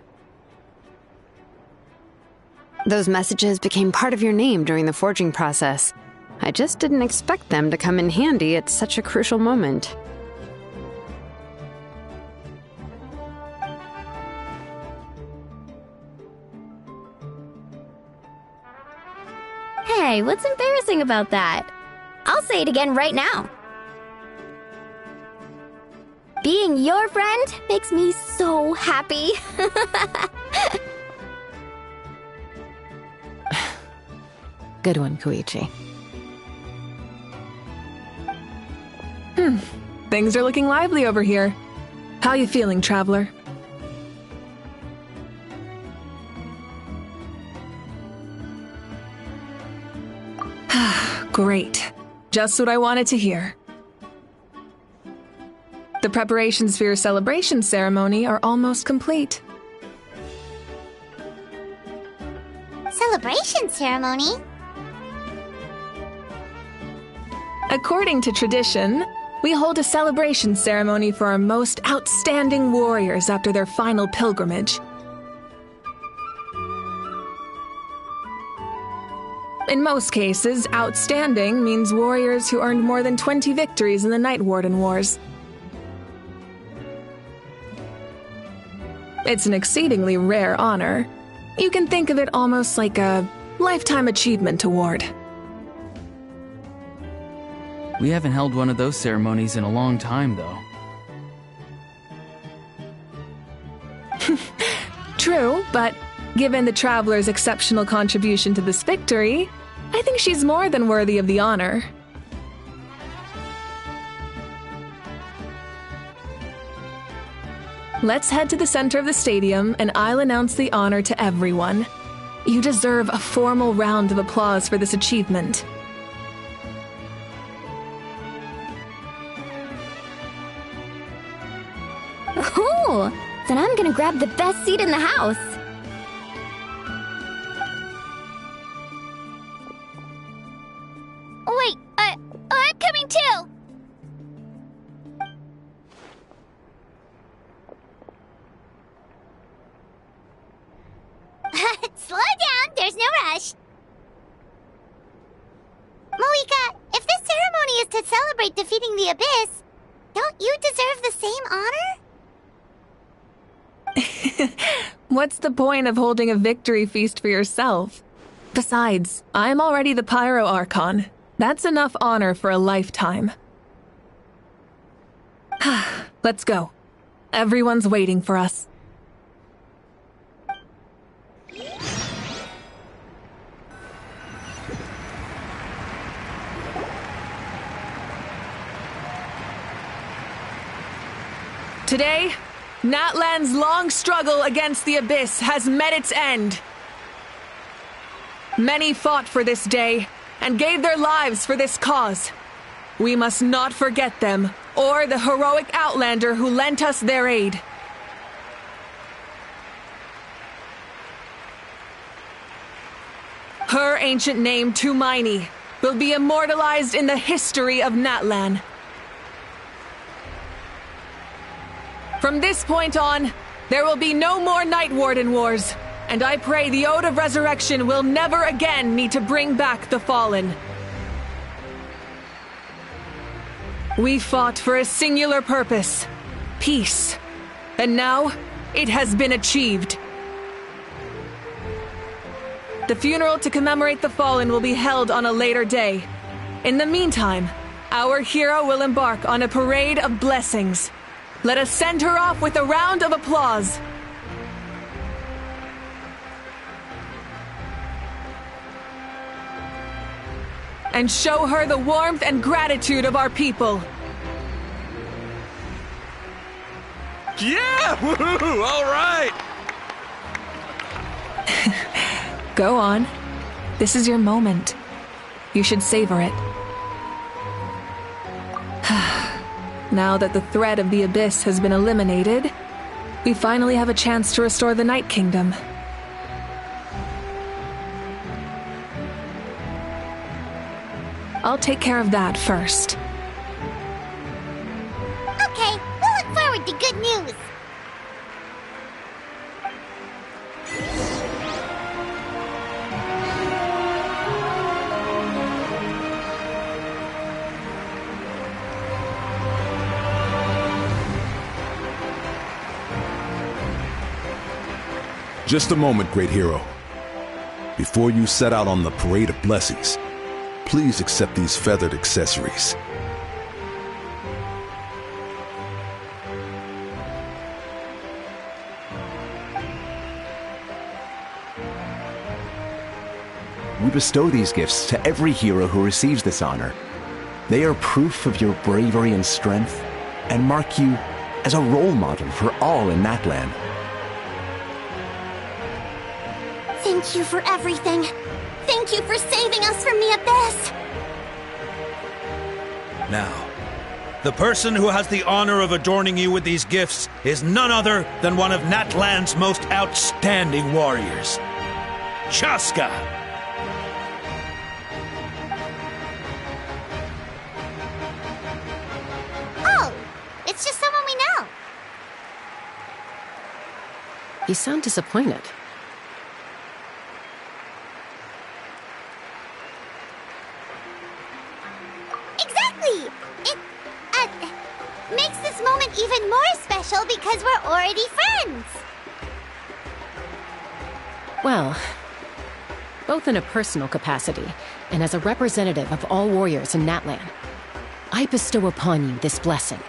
Those messages became part of your name during the forging process. I just didn't expect them to come in handy at such a crucial moment. Hey, what's embarrassing about that? I'll say it again right now. Being your friend makes me so happy. Good one, Koichi. Things are looking lively over here. How you feeling, Traveler? Great. Just what I wanted to hear. The preparations for your celebration ceremony are almost complete. Celebration ceremony? According to tradition, we hold a celebration ceremony for our most outstanding warriors after their final pilgrimage. In most cases, outstanding means warriors who earned more than 20 victories in the Night Warden Wars. It's an exceedingly rare honor. You can think of it almost like a lifetime achievement award. We haven't held one of those ceremonies in a long time, though. True, but given the Traveler's exceptional contribution to this victory, I think she's more than worthy of the honor. Let's head to the center of the stadium and I'll announce the honor to everyone. You deserve a formal round of applause for this achievement. Ooh, then I'm gonna grab the best seat in the house. Wait, I'm coming too! Slow down, there's no rush. Moika, if this ceremony is to celebrate defeating the Abyss, don't you deserve the same honor? What's the point of holding a victory feast for yourself? Besides, I'm already the Pyro Archon. That's enough honor for a lifetime. Let's go. Everyone's waiting for us. Today, Natlan's long struggle against the Abyss has met its end. Many fought for this day and gave their lives for this cause. We must not forget them or the heroic Outlander who lent us their aid. Her ancient name, Tumaini, will be immortalized in the history of Natlan. From this point on, there will be no more Night Warden Wars, and I pray the Ode of Resurrection will never again need to bring back the Fallen. We fought for a singular purpose, peace, and now it has been achieved. The funeral to commemorate the Fallen will be held on a later day. In the meantime, our hero will embark on a parade of blessings. Let us send her off with a round of applause. And show her the warmth and gratitude of our people. Yeah! Woohoo! All right! Go on. This is your moment. You should savor it. Now that the threat of the Abyss has been eliminated, we finally have a chance to restore the Night Kingdom. I'll take care of that first. Okay, we'll look forward to good news. Just a moment, great hero. Before you set out on the Parade of Blessings, please accept these feathered accessories. We bestow these gifts to every hero who receives this honor. They are proof of your bravery and strength, and mark you as a role model for all in Natlan. Thank you for everything. Thank you for saving us from the abyss. Now, the person who has the honor of adorning you with these gifts is none other than one of Natlan's most outstanding warriors, Chaska. Oh, it's just someone we know. You sound disappointed. Exactly! It makes this moment even more special because we're already friends. Well, both in a personal capacity and as a representative of all warriors in Natlan, I bestow upon you this blessing.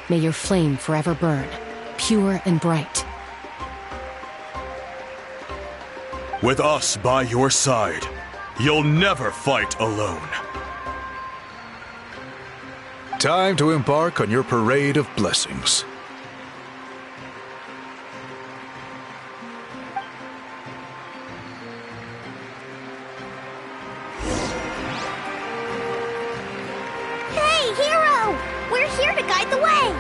May your flame forever burn, pure and bright. With us by your side, you'll never fight alone. Time to embark on your Parade of Blessings. Hey, hero! We're here to guide the way.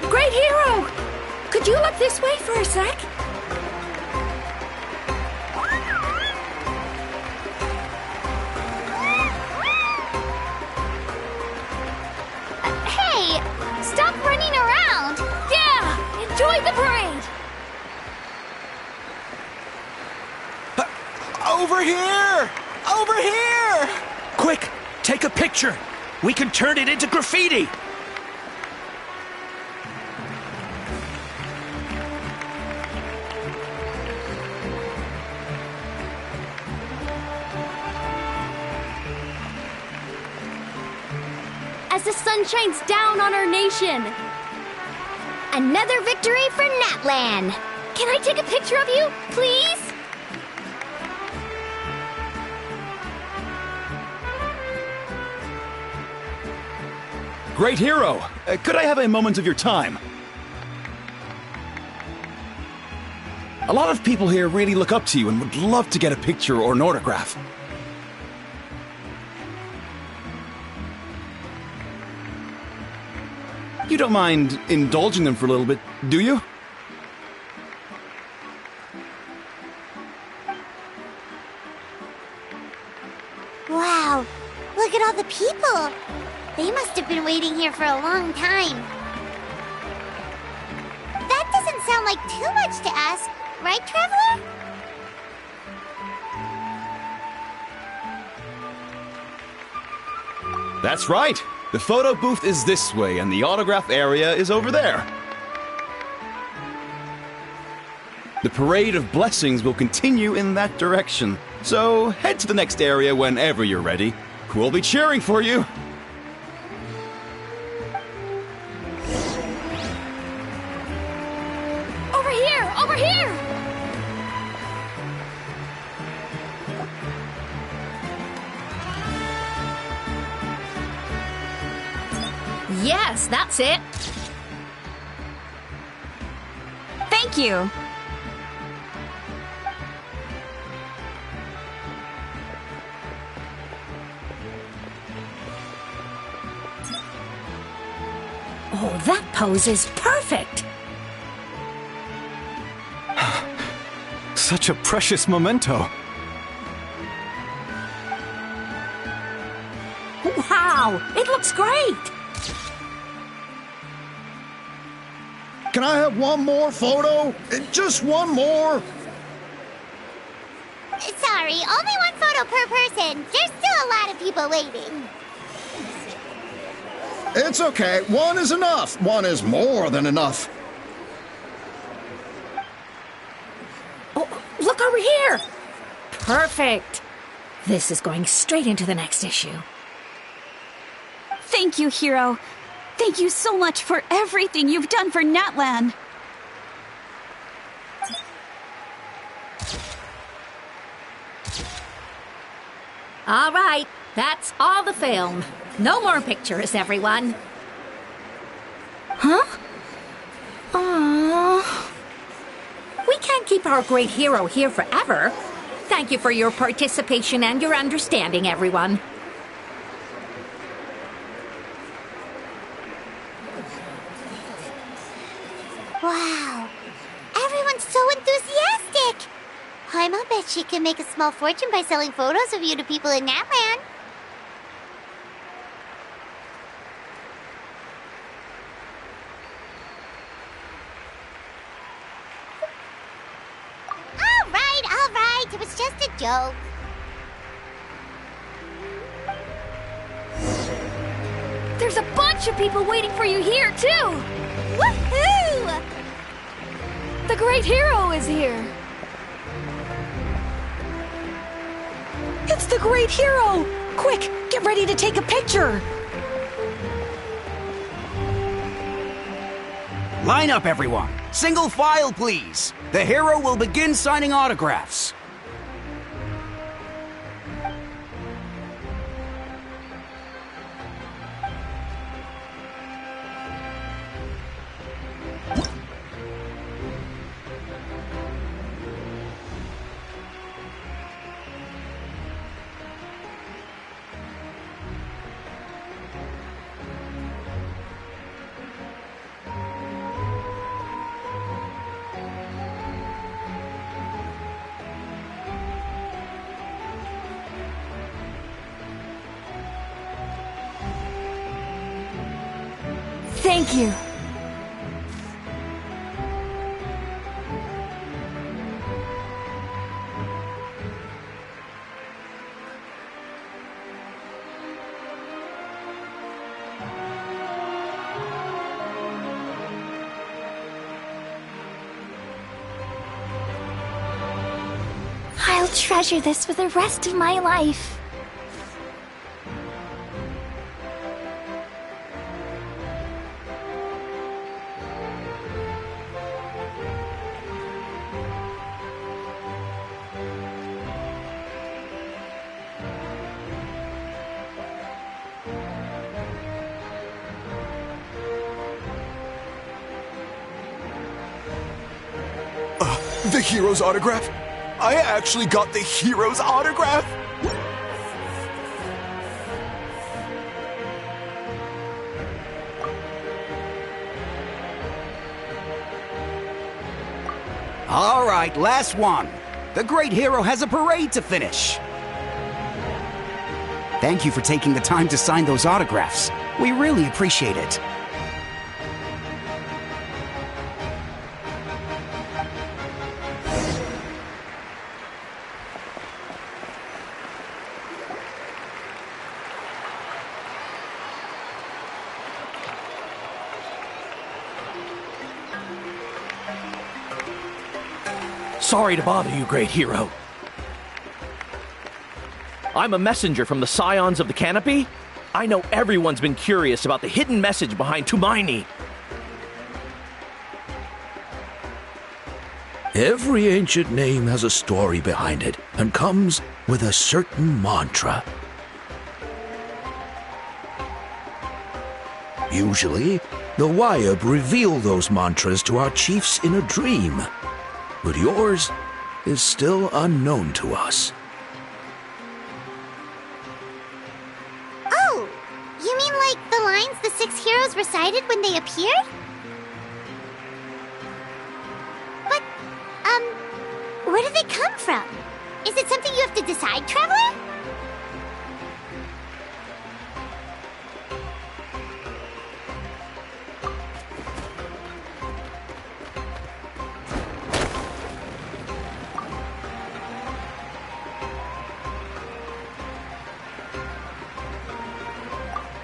Great hero! Could you look this way for a sec? Hey, stop running around. Yeah, enjoy the parade. Over here! Over here! Quick, take a picture. We can turn it into graffiti. As the sun shines down on our nation. Another victory for Natlan. Can I take a picture of you, please? Great hero! Could I have a moment of your time? A lot of people here really look up to you and would love to get a picture or an autograph. You don't mind indulging them for a little bit, do you? Wow, look at all the people. They must have been waiting here for a long time. That doesn't sound like too much to ask, right, Traveler? That's right! The photo booth is this way, and the autograph area is over there. The Parade of Blessings will continue in that direction, so head to the next area whenever you're ready. We'll be cheering for you! Over here! Over here! Yes, that's it. Thank you. Oh, that pose is perfect. Such a precious memento. Wow, it looks great. Can I have one more photo? Just one more? Sorry, only one photo per person. There's still a lot of people waiting. It's okay. One is enough. One is more than enough. Oh, look over here! Perfect. This is going straight into the next issue. Thank you, Hero. Thank you so much for everything you've done for Natlan. All right, that's all the film. No more pictures, everyone. Huh? Aww. We can't keep our great hero here forever. Thank you for your participation and your understanding, everyone. Wow. Everyone's so enthusiastic. I'll bet she can make a small fortune by selling photos of you to people in Natlan. All right. It was just a joke. There's a bunch of people waiting for you here, too! Woohoo! The great hero is here! It's the great hero! Quick, get ready to take a picture! Line up, everyone. Single file, please. The hero will begin signing autographs. Thank you. I'll treasure this for the rest of my life. The hero's autograph? I actually got the hero's autograph? All right, last one. The great hero has a parade to finish. Thank you for taking the time to sign those autographs. We really appreciate it. Sorry to bother you, great hero. I'm a messenger from the Scions of the Canopy. I know everyone's been curious about the hidden message behind Tumaini. Every ancient name has a story behind it and comes with a certain mantra. Usually, the Wayab reveal those mantras to our chiefs in a dream. But yours is still unknown to us. Oh! You mean like the lines the 6 heroes recited when they appeared? But, where do they come from? Is it something you have to decide, Traveler?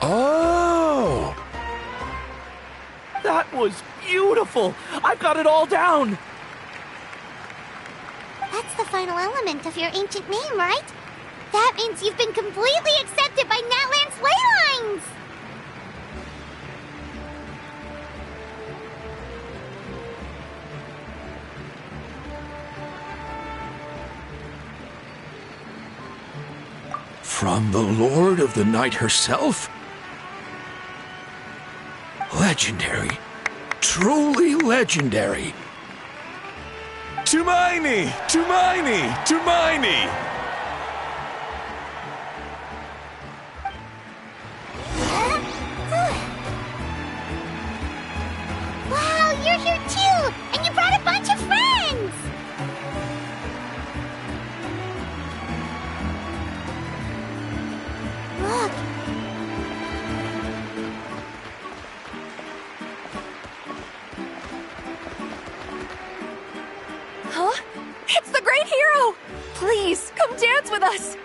Oh! was beautiful. I've got it all down. That's the final element of your ancient name, right? That means you've been completely accepted by Natlan's ley lines! From the Lord of the Night herself? Legendary. Truly legendary. Tumaini! Tumaini! Tumaini! Wow, you're here too! And you brought a bunch of friends! Look! Huh? It's the great hero! Please, come dance with us!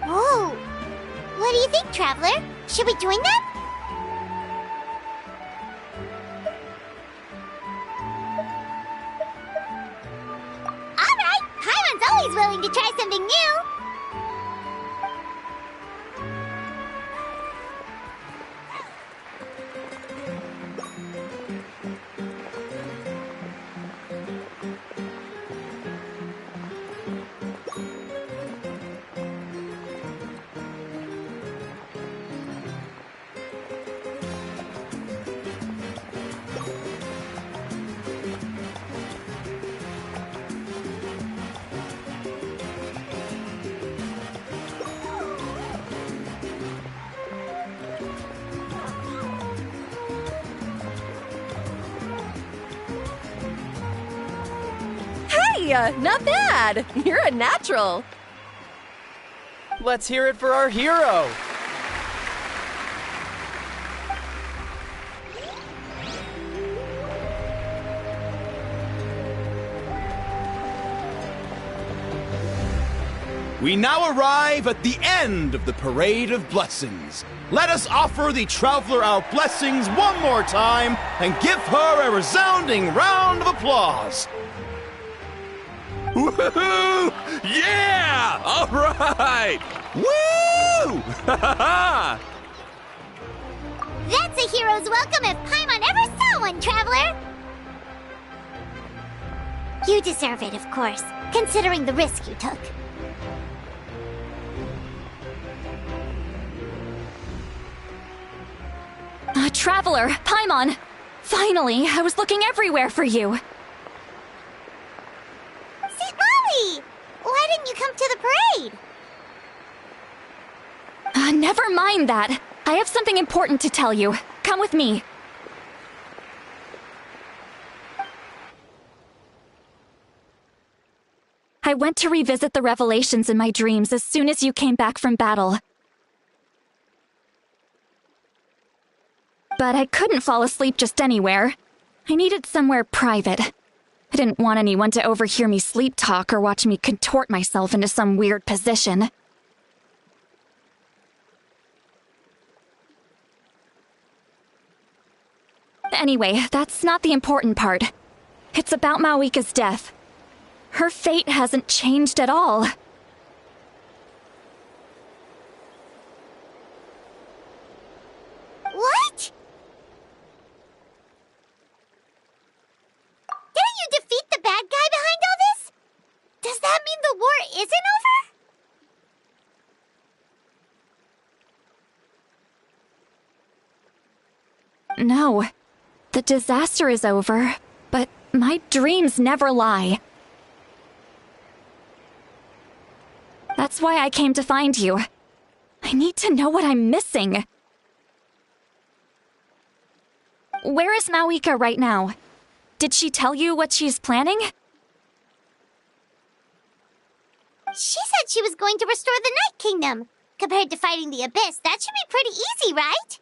Whoa! What do you think, Traveler? Should we join them? Alright! Paimon's always willing to try something new! Not bad! You're a natural! Let's hear it for our hero! We now arrive at the end of the Parade of Blessings. Let us offer the Traveler our blessings one more time and give her a resounding round of applause. Woohoo! Yeah! All right! Woo! That's a hero's welcome if Paimon ever saw one, Traveler! You deserve it, of course, considering the risk you took. Traveler, Paimon! Finally, I was looking everywhere for you! St. Molly! Why didn't you come to the parade? Never mind that. I have something important to tell you. Come with me. I went to revisit the revelations in my dreams as soon as you came back from battle. But I couldn't fall asleep just anywhere. I needed somewhere private. I didn't want anyone to overhear me sleep talk or watch me contort myself into some weird position. Anyway, that's not the important part. It's about Mawika's death. Her fate hasn't changed at all. What? Didn't you defeat the bad guy behind all this? Does that mean the war isn't over? No. The disaster is over, but my dreams never lie. That's why I came to find you. I need to know what I'm missing. Where is Mawika right now? Did she tell you what she's planning? She said she was going to restore the Night Kingdom. Compared to fighting the Abyss, that should be pretty easy, right?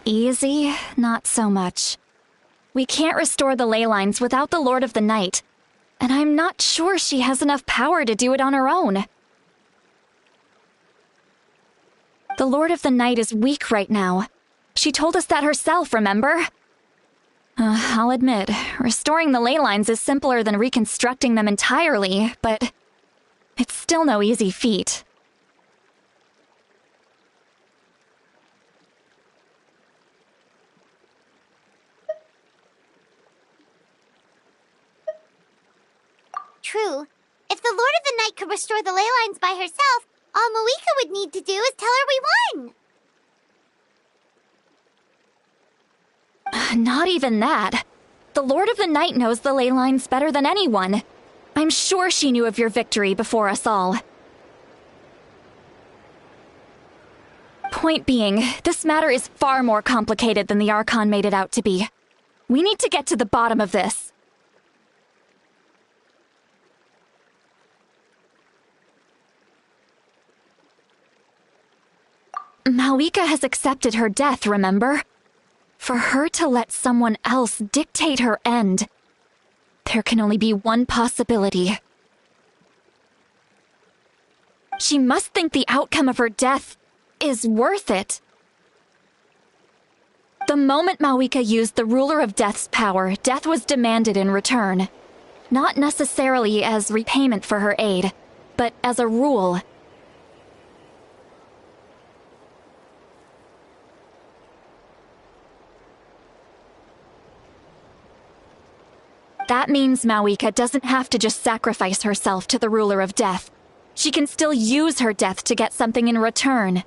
Easy? Not so much. We can't restore the ley lines without the Lord of the Night. And I'm not sure she has enough power to do it on her own. The Lord of the Night is weak right now. She told us that herself, remember? I'll admit, restoring the ley lines is simpler than reconstructing them entirely, but it's still no easy feat. True. If the Lord of the Night could restore the ley lines by herself, all Moika would need to do is tell her we won! Not even that. The Lord of the Night knows the ley lines better than anyone. I'm sure she knew of your victory before us all. Point being, this matter is far more complicated than the Archon made it out to be. We need to get to the bottom of this. Mawika has accepted her death, remember? For her to let someone else dictate her end, there can only be one possibility. She must think the outcome of her death is worth it. The moment Mawika used the Ruler of Death's power, death was demanded in return. Not necessarily as repayment for her aid, but as a rule. That means Mawika doesn't have to just sacrifice herself to the Ruler of Death. She can still use her death to get something in return.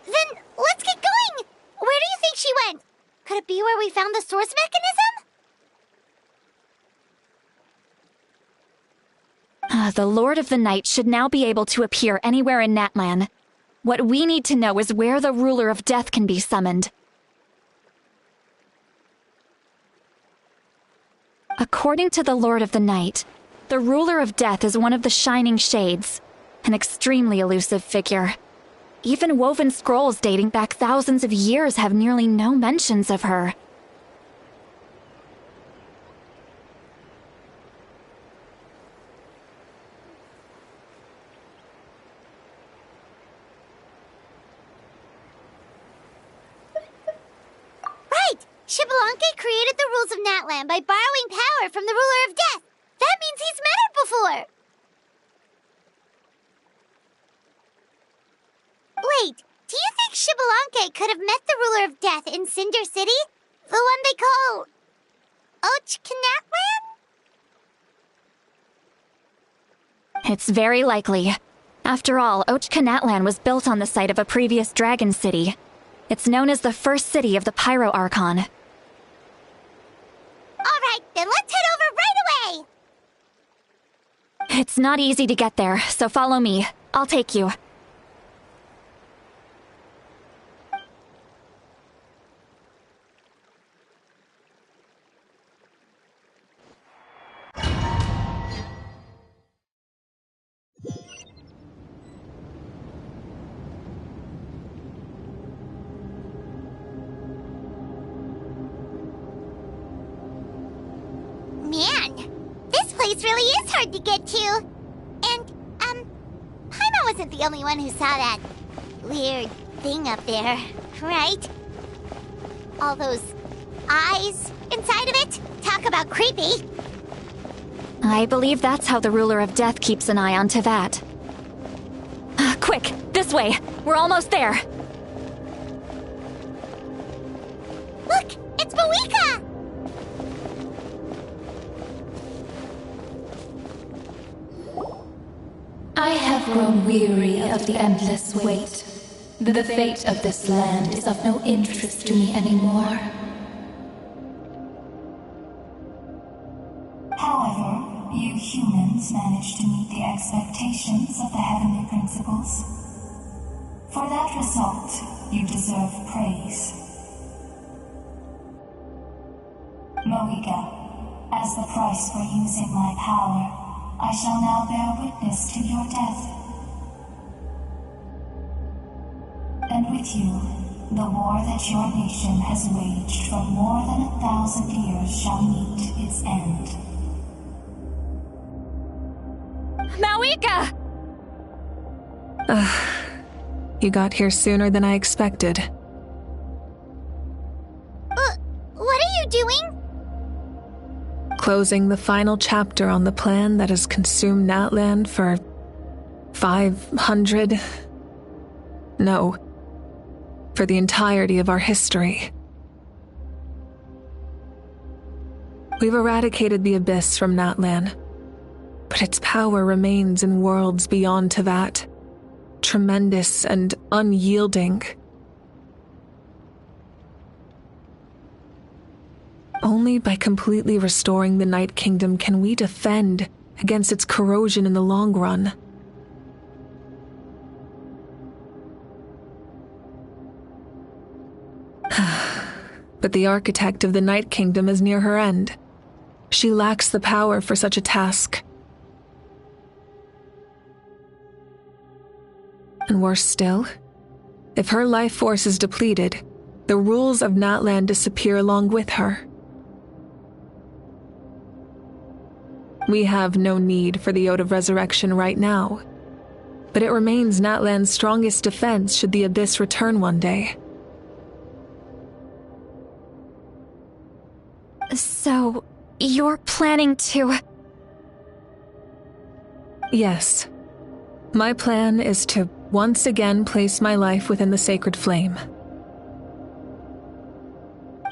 Then, let's get going! Where do you think she went? Could it be where we found the source mechanism? The Lord of the Night should now be able to appear anywhere in Natlan. What we need to know is where the Ruler of Death can be summoned. According to the Lord of the Night, the Ruler of Death is one of the Shining Shades, an extremely elusive figure. Even woven scrolls dating back thousands of years have nearly no mentions of her. Xbalanque created the rules of Natlan by borrowing power from the Ruler of Death. That means he's met her before. Wait, do you think Xbalanque could have met the Ruler of Death in Cinder City? The one they call... Natlan? It's very likely. After all, Natlan was built on the site of a previous dragon city. It's known as the first city of the Pyro Archon. Alright, then let's head over right away! It's not easy to get there, so follow me. I'll take you. Man, this place really is hard to get to. And, Paimon wasn't the only one who saw that weird thing up there, right? All those eyes inside of it? Talk about creepy. I believe that's how the Ruler of Death keeps an eye on Teyvat. Quick, this way! We're almost there! Look, it's Mawika! I have grown weary of the endless wait. The fate of this land is of no interest to me anymore. However, you humans managed to meet the expectations of the Heavenly Principles. For that result, you deserve praise. Mawika, as the price for using my power, I shall now bear witness to your death. And with you, The war that your nation has waged for more than 1,000 years shall meet its end. Mawika! You got here sooner than I expected. What are you doing? Closing the final chapter on the plan that has consumed Natland for 500... No. For the entirety of our history. We've eradicated the Abyss from Natlan, but its power remains in worlds beyond to that, tremendous and unyielding. Only by completely restoring the Night Kingdom can we defend against its corrosion in the long run. But the architect of the Night Kingdom is near her end. She lacks the power for such a task. And worse still, if her life force is depleted, the rules of Natlan disappear along with her. We have no need for the Ode of Resurrection right now, but it remains Natlan's strongest defense should the Abyss return one day. So, you're planning to... Yes. My plan is to once again place my life within the sacred flame.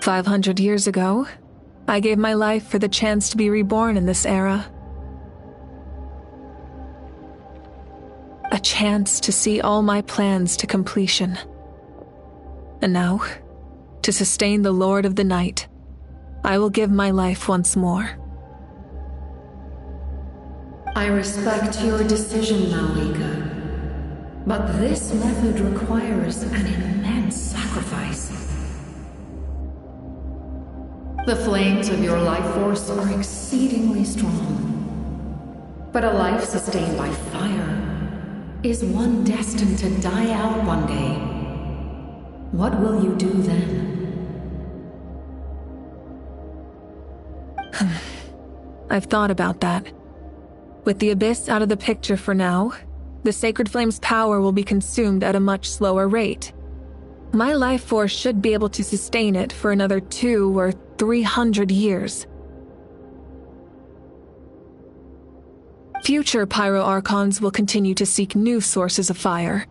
500 years ago, I gave my life for the chance to be reborn in this era. A chance to see all my plans to completion. And now, to sustain the Lord of the Night, I will give my life once more. I respect your decision, Mawika, but this method requires an immense sacrifice. The flames of your life force are exceedingly strong, but a life sustained by fire is one destined to die out one day. What will you do then? I've thought about that. With the Abyss out of the picture for now, the Sacred Flame's power will be consumed at a much slower rate. My life force should be able to sustain it for another 200 or 300 years. Future Pyro-Archons will continue to seek new sources of fire.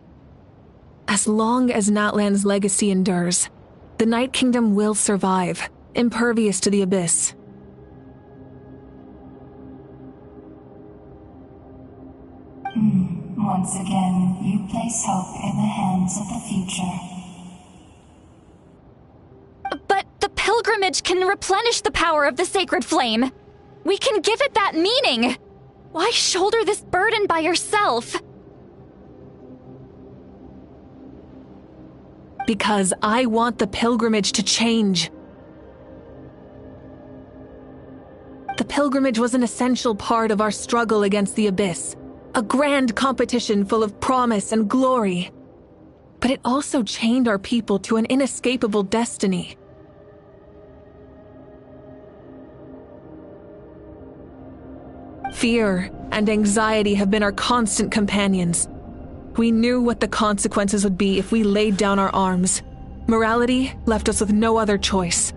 As long as Natlan's legacy endures, the Night Kingdom will survive, impervious to the Abyss. Once again, you place hope in the hands of the future. But the pilgrimage can replenish the power of the sacred flame. We can give it that meaning. Why shoulder this burden by yourself? Because I want the pilgrimage to change. The pilgrimage was an essential part of our struggle against the Abyss. A grand competition full of promise and glory. But it also chained our people to an inescapable destiny. Fear and anxiety have been our constant companions. We knew what the consequences would be if we laid down our arms. Morality left us with no other choice.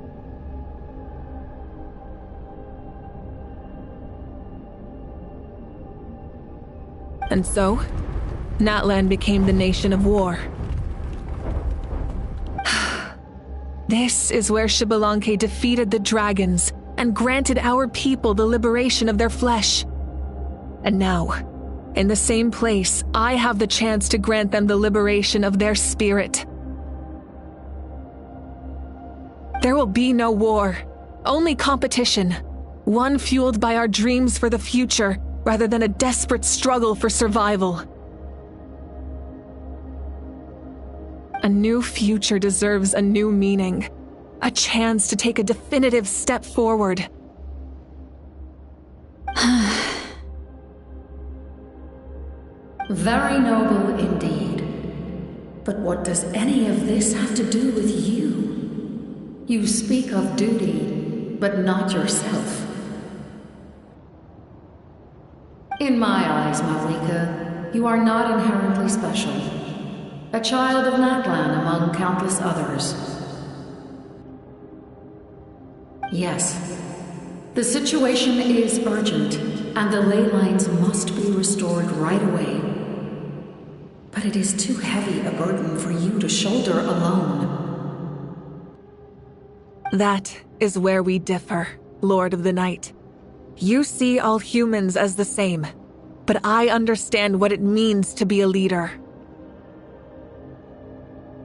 And so, Natlan became the nation of war. This is where Xbalanque defeated the dragons and granted our people the liberation of their flesh. And now, in the same place, I have the chance to grant them the liberation of their spirit. There will be no war, only competition, one fueled by our dreams for the future, rather than a desperate struggle for survival. A new future deserves a new meaning, a chance to take a definitive step forward. Very noble indeed. But what does any of this have to do with you? You speak of duty, but not yourself. In my eyes, Malika, you are not inherently special. A child of Natlan among countless others. Yes, the situation is urgent, and the ley lines must be restored right away. But it is too heavy a burden for you to shoulder alone. That is where we differ, Lord of the Night. You see all humans as the same, but I understand what it means to be a leader.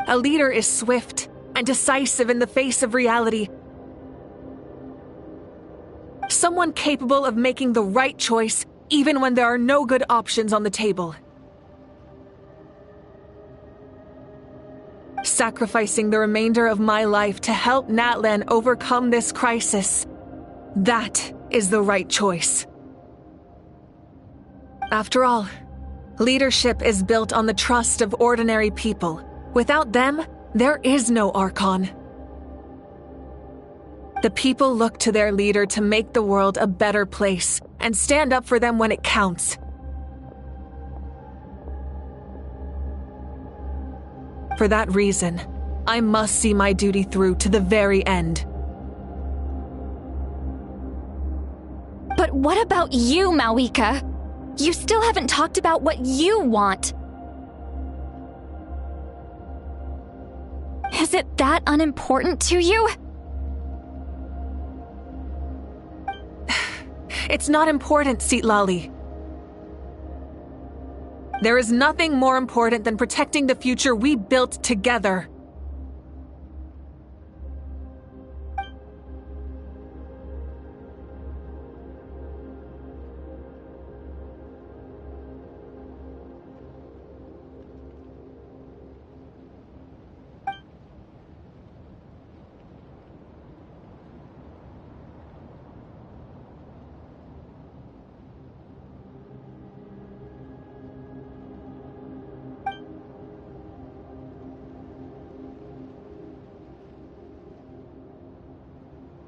A leader is swift and decisive in the face of reality. Someone capable of making the right choice even when there are no good options on the table. Sacrificing the remainder of my life to help Natlan overcome this crisis. That is the right choice. After all, leadership is built on the trust of ordinary people. Without them, there is no Archon. The people look to their leader to make the world a better place and stand up for them when it counts. For that reason, I must see my duty through to the very end. But what about you, Malika? You still haven't talked about what you want. Is it that unimportant to you? It's not important, Citlali. There is nothing more important than protecting the future we built together.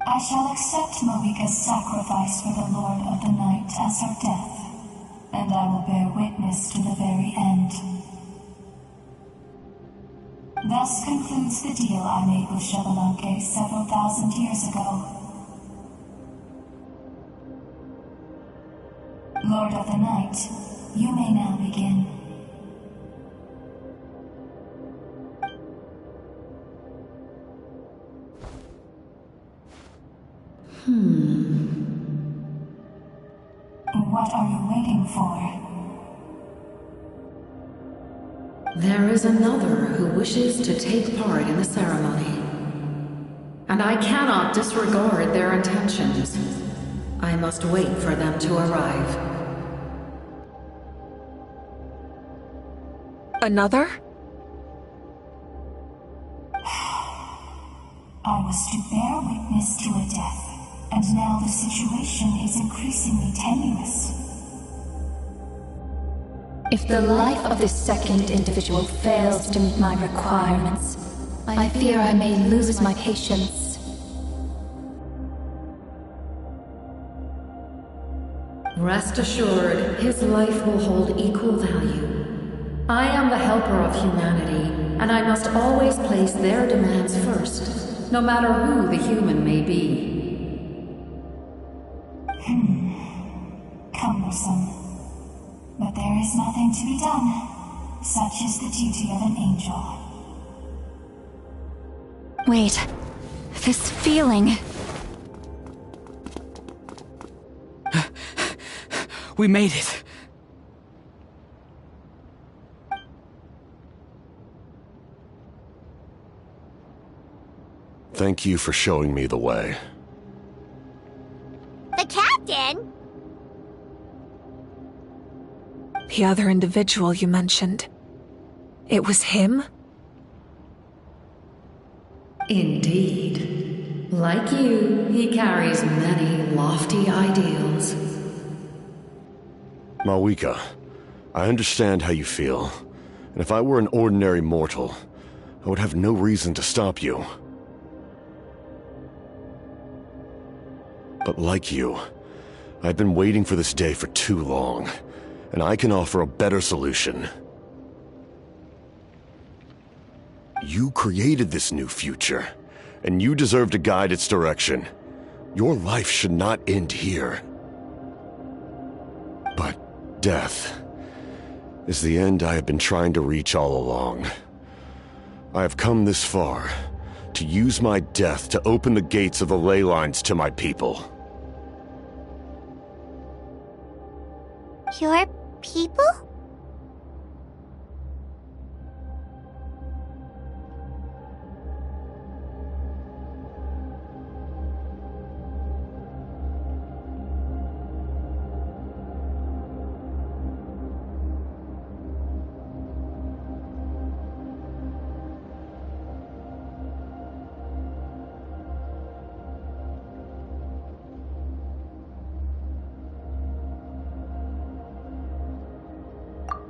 I shall accept Malika's sacrifice for the Lord of the Night as her death, and I will bear witness to the very end. Thus concludes the deal I made with Xbalanque several thousand years ago. Lord of the Night, you may now begin. What are you waiting for? There is another who wishes to take part in the ceremony. And I cannot disregard their intentions. I must wait for them to arrive. Another? I was to bear witness to a death. And now the situation is increasingly tenuous. If the life of this second individual fails to meet my requirements, I fear I may lose my patience. Rest assured, his life will hold equal value. I am the helper of humanity, and I must always place their demands first, no matter who the human may be. Cumbersome. But there is nothing to be done. Such is the duty of an angel. Wait, this feeling... We made it. Thank you for showing me the way. The captain? The other individual you mentioned. It was him? Indeed. Like you, he carries many lofty ideals. Malika, I understand how you feel, And if I were an ordinary mortal, I would have no reason to stop you. But like you, I've been waiting for this day for too long, and I can offer a better solution. You created this new future, and you deserve to guide its direction. Your life should not end here. But death is the end I have been trying to reach all along. I have come this far to use my death to open the gates of the ley lines to my people. Your people?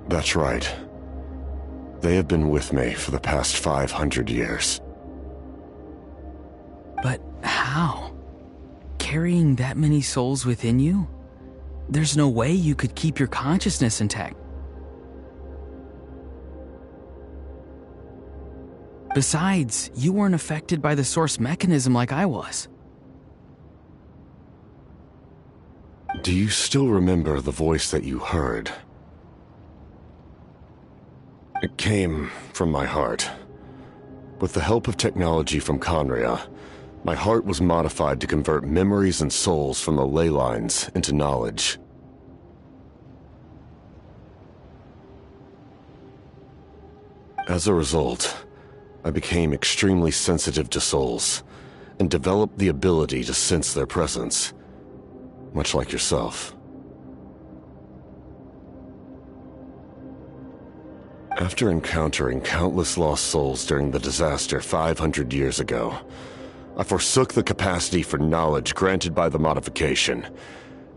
That's right. They have been with me for the past 500 years. But how? Carrying that many souls within you? There's no way you could keep your consciousness intact. Besides, you weren't affected by the source mechanism like I was. Do you still remember the voice that you heard? It came from my heart. With the help of technology from Conria, my heart was modified to convert memories and souls from the ley lines into knowledge. As a result, I became extremely sensitive to souls, and developed the ability to sense their presence, much like yourself. After encountering countless lost souls during the disaster 500 years ago, I forsook the capacity for knowledge granted by the modification,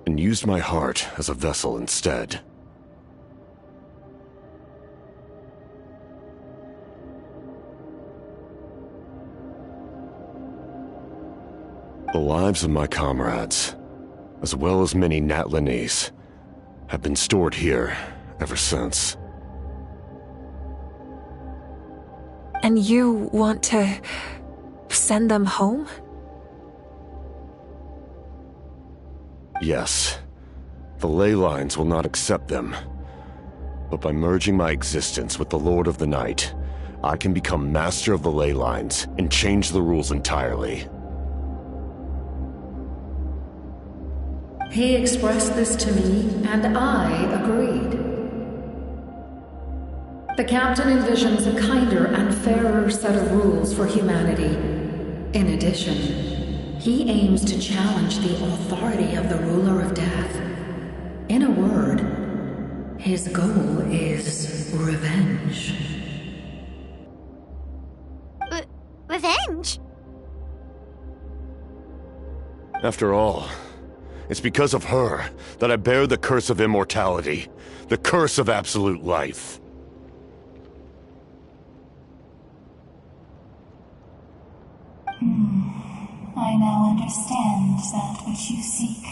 and used my heart as a vessel instead. The lives of my comrades, as well as many Natlanese, have been stored here ever since. And you want to send them home? Yes. The ley lines will not accept them. But by merging my existence with the Lord of the Night, I can become master of the ley lines and change the rules entirely. He expressed this to me, and I agreed. The captain envisions a kinder and fairer set of rules for humanity. In addition, he aims to challenge the authority of the ruler of death. In a word, his goal is revenge. Revenge? After all, it's because of her that I bear the curse of immortality, the curse of absolute life. I now understand that which you seek.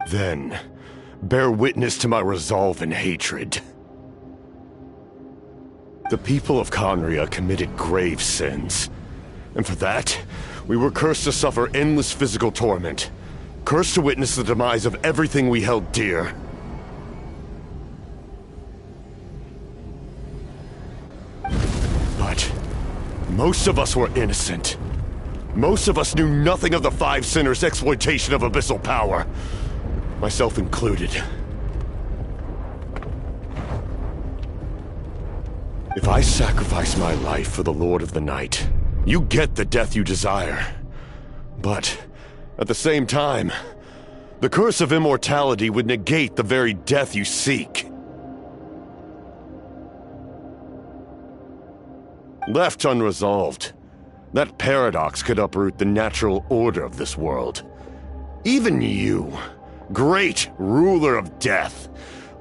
Then, bear witness to my resolve and hatred. The people of Conria committed grave sins, and for that, we were cursed to suffer endless physical torment, cursed to witness the demise of everything we held dear. But most of us were innocent. Most of us knew nothing of the Five Sinners' exploitation of abyssal power, myself included. If I sacrifice my life for the Lord of the Night, you get the death you desire. But, at the same time, the curse of immortality would negate the very death you seek. Left unresolved, that paradox could uproot the natural order of this world. Even you, great ruler of death,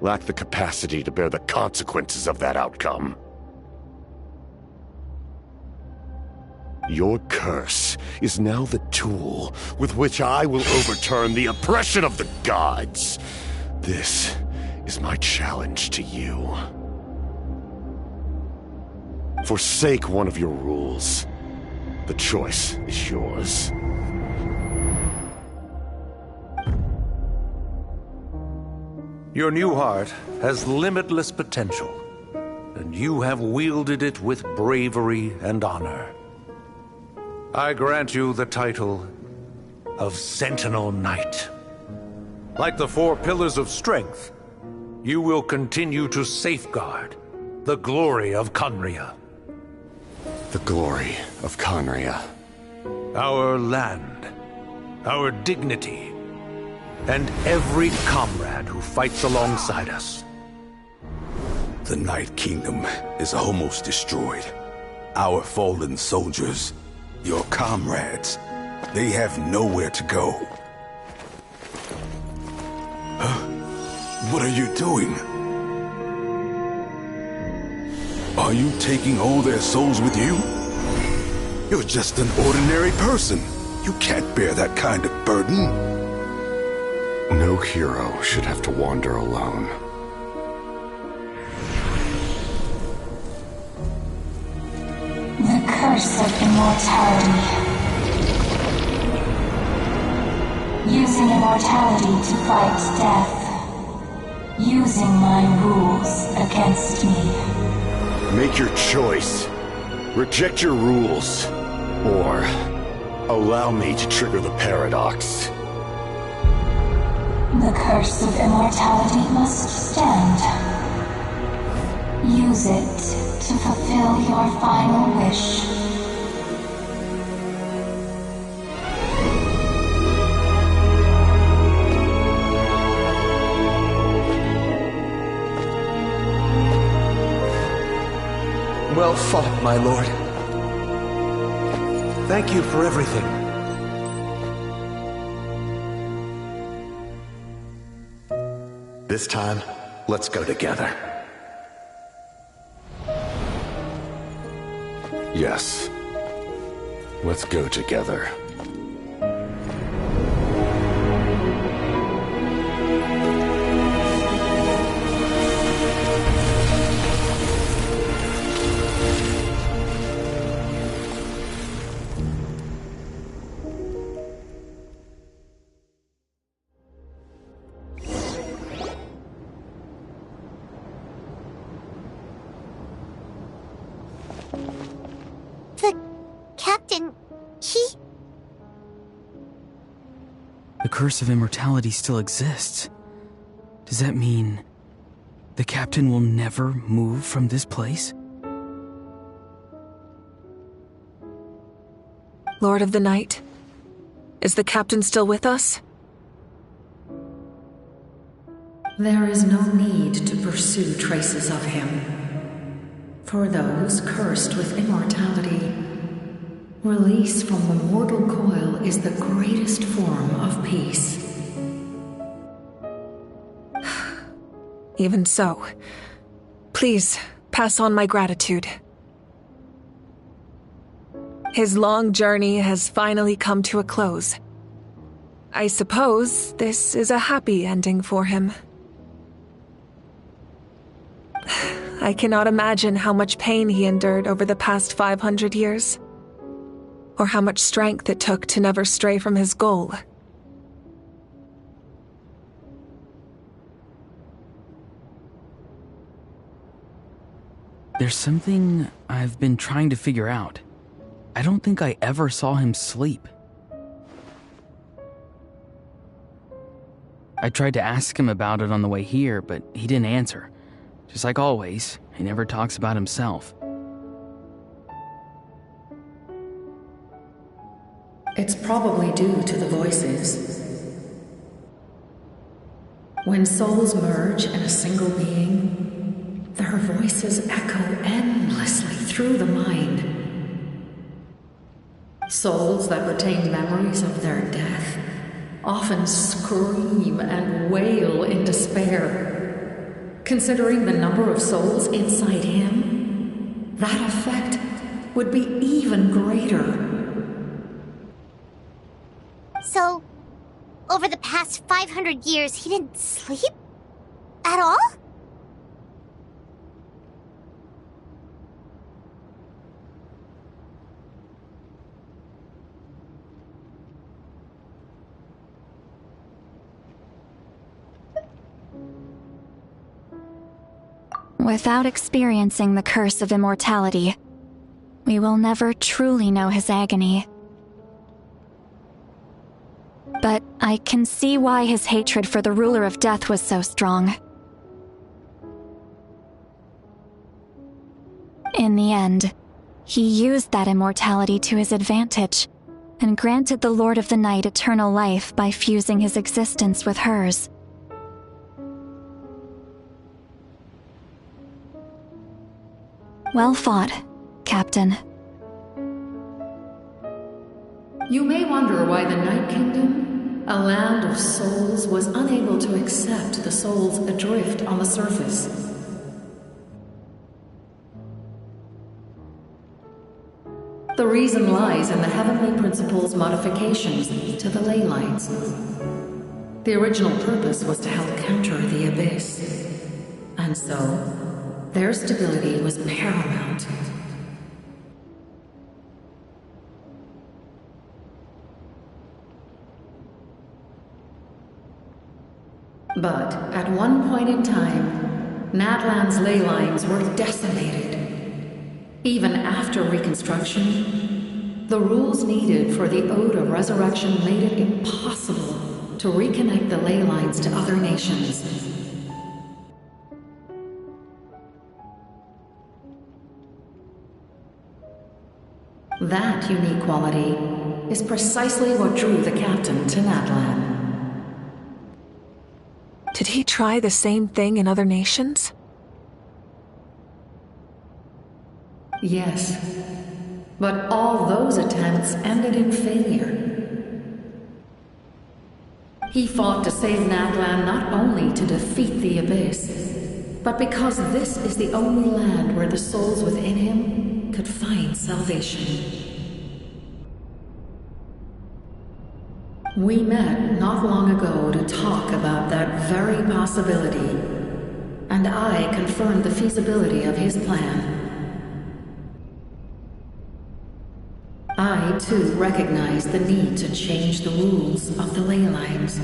lack the capacity to bear the consequences of that outcome. Your curse is now the tool with which I will overturn the oppression of the gods. This is my challenge to you. Forsake one of your rules. The choice is yours. Your new heart has limitless potential, and you have wielded it with bravery and honor. I grant you the title of Sentinel Knight. Like the 4 pillars of strength, you will continue to safeguard the glory of Conria. The glory of Conria. Our land, our dignity, and every comrade who fights alongside us. The Night Kingdom is almost destroyed. Our fallen soldiers, your comrades, they have nowhere to go. Huh? What are you doing? Are you taking all their souls with you? You're just an ordinary person. You can't bear that kind of burden. No hero should have to wander alone. The curse of immortality. Using immortality to fight death. Using my rules against me. Make your choice. Reject your rules. Or allow me to trigger the paradox. The curse of immortality must stand. Use it to fulfill your final wish. Well fought, my lord. Thank you for everything. This time, let's go together. Yes. Let's go together. The curse of immortality still exists. Does that mean the captain will never move from this place? Lord of the Night, is the captain still with us? There is no need to pursue traces of him. For those cursed with immortality, release from the mortal coil is the greatest form of peace. Even so, please pass on my gratitude. His long journey has finally come to a close. I suppose this is a happy ending for him. I cannot imagine how much pain he endured over the past 500 years, or how much strength it took to never stray from his goal. There's something I've been trying to figure out. I don't think I ever saw him sleep. I tried to ask him about it on the way here, but he didn't answer. Just like always, he never talks about himself. It's probably due to the voices. When souls merge in a single being, their voices echo endlessly through the mind. Souls that retain memories of their death often scream and wail in despair. Considering the number of souls inside him, that effect would be even greater. So, over the past 500 years, he didn't sleep? At all? Without experiencing the curse of immortality, we will never truly know his agony. But I can see why his hatred for the ruler of death was so strong. In the end, he used that immortality to his advantage, and granted the Lord of the Night eternal life by fusing his existence with hers. Well fought, Captain. You may wonder why the Night Kingdom, a land of souls, was unable to accept the souls adrift on the surface. The reason lies in the Heavenly Principle's modifications to the ley lines. The original purpose was to help counter the Abyss, and so their stability was paramount. But at one point in time, Natlan's ley lines were decimated. Even after reconstruction, the rules needed for the Ode of Resurrection made it impossible to reconnect the ley lines to other nations. That unique quality is precisely what drew the captain to Natlan. Did he try the same thing in other nations? Yes, but all those attempts ended in failure. He fought to save Natlan not only to defeat the Abyss, but because this is the only land where the souls within him could find salvation. We met not long ago to talk about that very possibility, and I confirmed the feasibility of his plan. I, too, recognize the need to change the rules of the ley lines,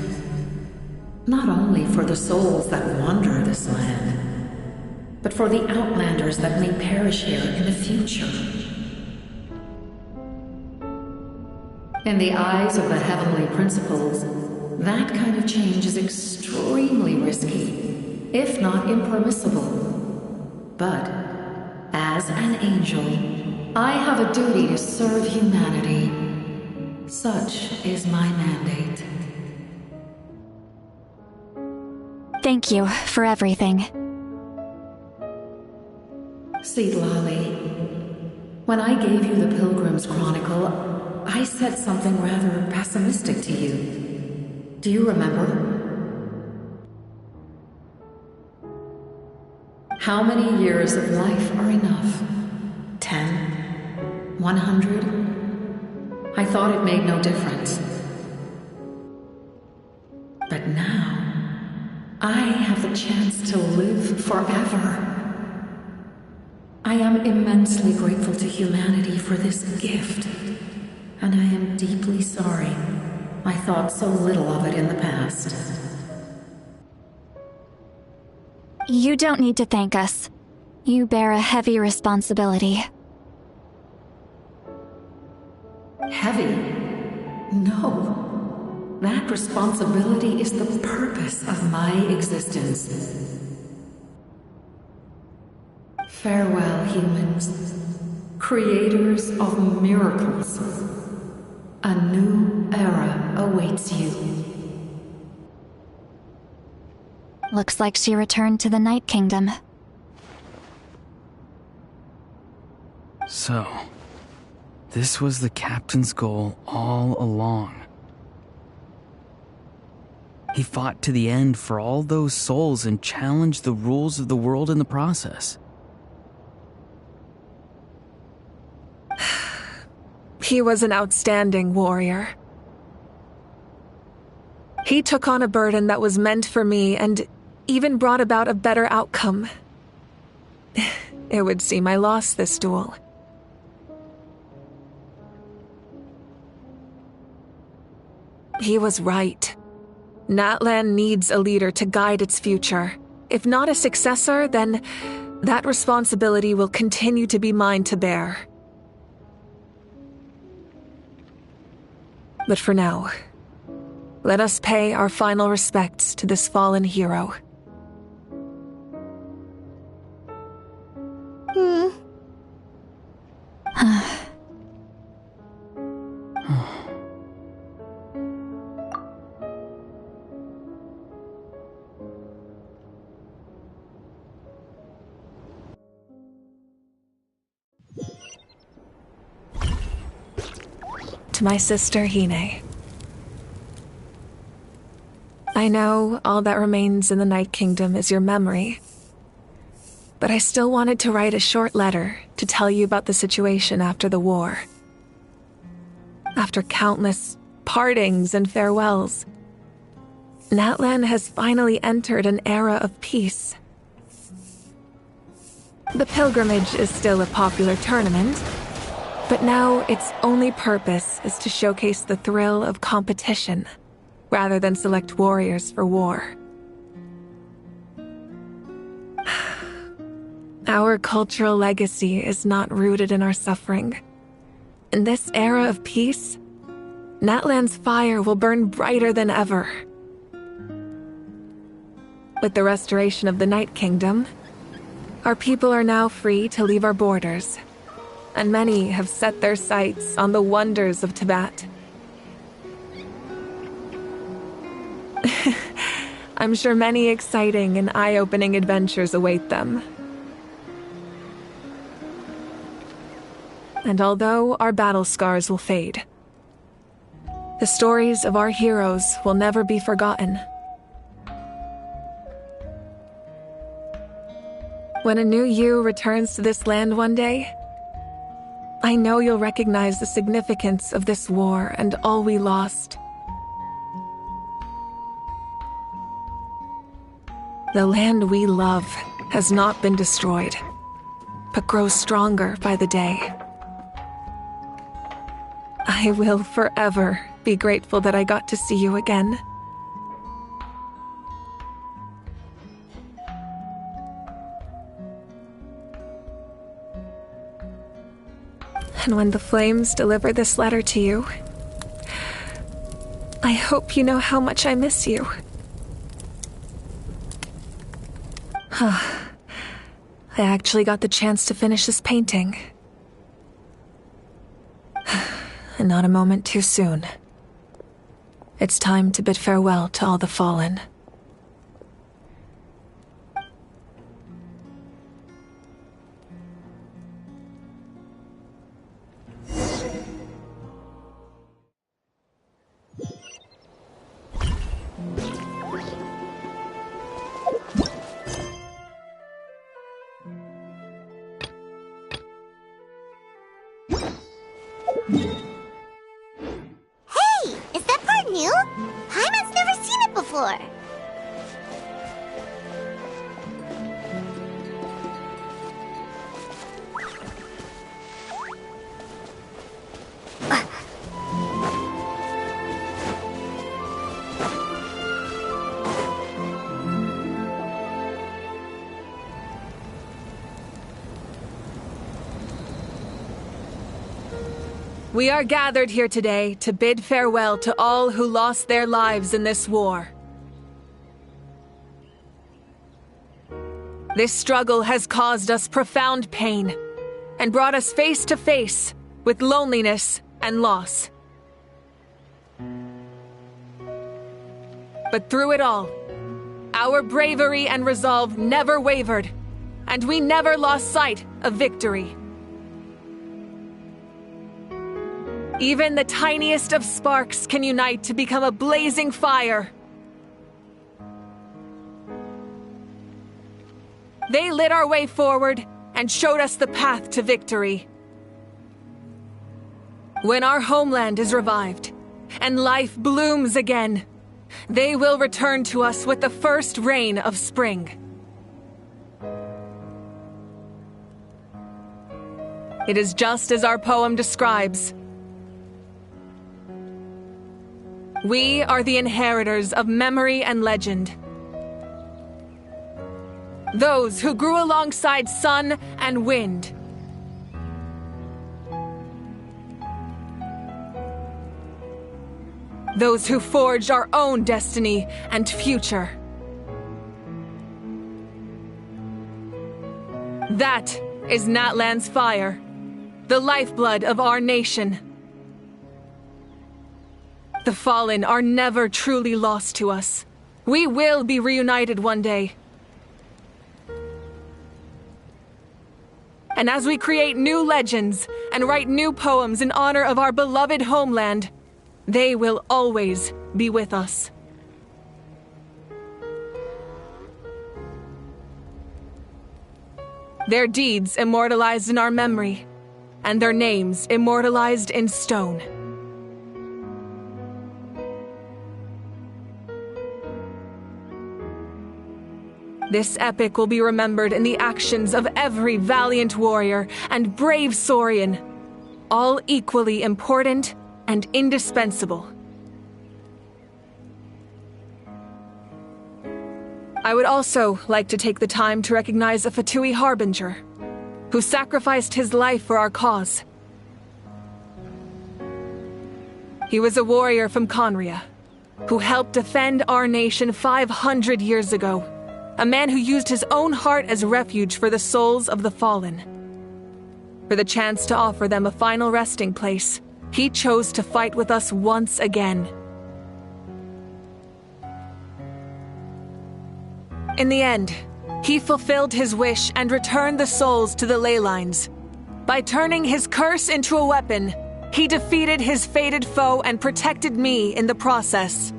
not only for the souls that wander this land, but for the outlanders that may perish here in the future. In the eyes of the Heavenly Principles, that kind of change is extremely risky, if not impermissible. But, as an angel, I have a duty to serve humanity. Such is my mandate. Thank you for everything. Seedlolly, when I gave you the Pilgrim's Chronicle, I said something rather pessimistic to you. Do you remember? How many years of life are enough? 10? 100? I thought it made no difference. But now, I have the chance to live forever. I am immensely grateful to humanity for this gift. And I am deeply sorry I thought so little of it in the past. You don't need to thank us. You bear a heavy responsibility. Heavy? No. That responsibility is the purpose of my existence. Farewell, humans. Creators of miracles. A new era awaits you. Looks like she returned to the Night Kingdom. So, this was the captain's goal all along. He fought to the end for all those souls and challenged the rules of the world in the process. He was an outstanding warrior. He took on a burden that was meant for me and even brought about a better outcome. It would seem I lost this duel. He was right. Natlan needs a leader to guide its future. If not a successor, then that responsibility will continue to be mine to bear. But for now, let us pay our final respects to this fallen hero. To my sister Hine. I know all that remains in the Night Kingdom is your memory, but I still wanted to write a short letter to tell you about the situation after the war. After countless partings and farewells, Natlan has finally entered an era of peace. The pilgrimage is still a popular tournament, but now its only purpose is to showcase the thrill of competition, rather than select warriors for war. Our cultural legacy is not rooted in our suffering. In this era of peace, Natlan's fire will burn brighter than ever. With the restoration of the Night Kingdom, our people are now free to leave our borders, and many have set their sights on the wonders of Tibet. I'm sure many exciting and eye-opening adventures await them. And although our battle scars will fade, the stories of our heroes will never be forgotten. When a new you returns to this land one day, I know you'll recognize the significance of this war and all we lost. The land we love has not been destroyed, but grows stronger by the day. I will forever be grateful that I got to see you again. And when the flames deliver this letter to you, I hope you know how much I miss you. I actually got the chance to finish this painting. And not a moment too soon. It's time to bid farewell to all the fallen. We are gathered here today to bid farewell to all who lost their lives in this war. This struggle has caused us profound pain and brought us face to face with loneliness and loss. But through it all, our bravery and resolve never wavered, and we never lost sight of victory. Even the tiniest of sparks can unite to become a blazing fire. They lit our way forward and showed us the path to victory. When our homeland is revived and life blooms again, they will return to us with the first rain of spring. It is just as our poem describes. We are the inheritors of memory and legend. Those who grew alongside sun and wind. Those who forged our own destiny and future. That is Natlan's fire, the lifeblood of our nation. The fallen are never truly lost to us. We will be reunited one day. And as we create new legends and write new poems in honor of our beloved homeland, they will always be with us. Their deeds immortalized in our memory, and their names immortalized in stone. This epic will be remembered in the actions of every valiant warrior and brave Saurian, all equally important and indispensable. I would also like to take the time to recognize a Fatui Harbinger, who sacrificed his life for our cause. He was a warrior from Conria, who helped defend our nation 500 years ago. A man who used his own heart as refuge for the souls of the fallen. For the chance to offer them a final resting place, he chose to fight with us once again. In the end, he fulfilled his wish and returned the souls to the ley lines. By turning his curse into a weapon, he defeated his fated foe and protected me in the process.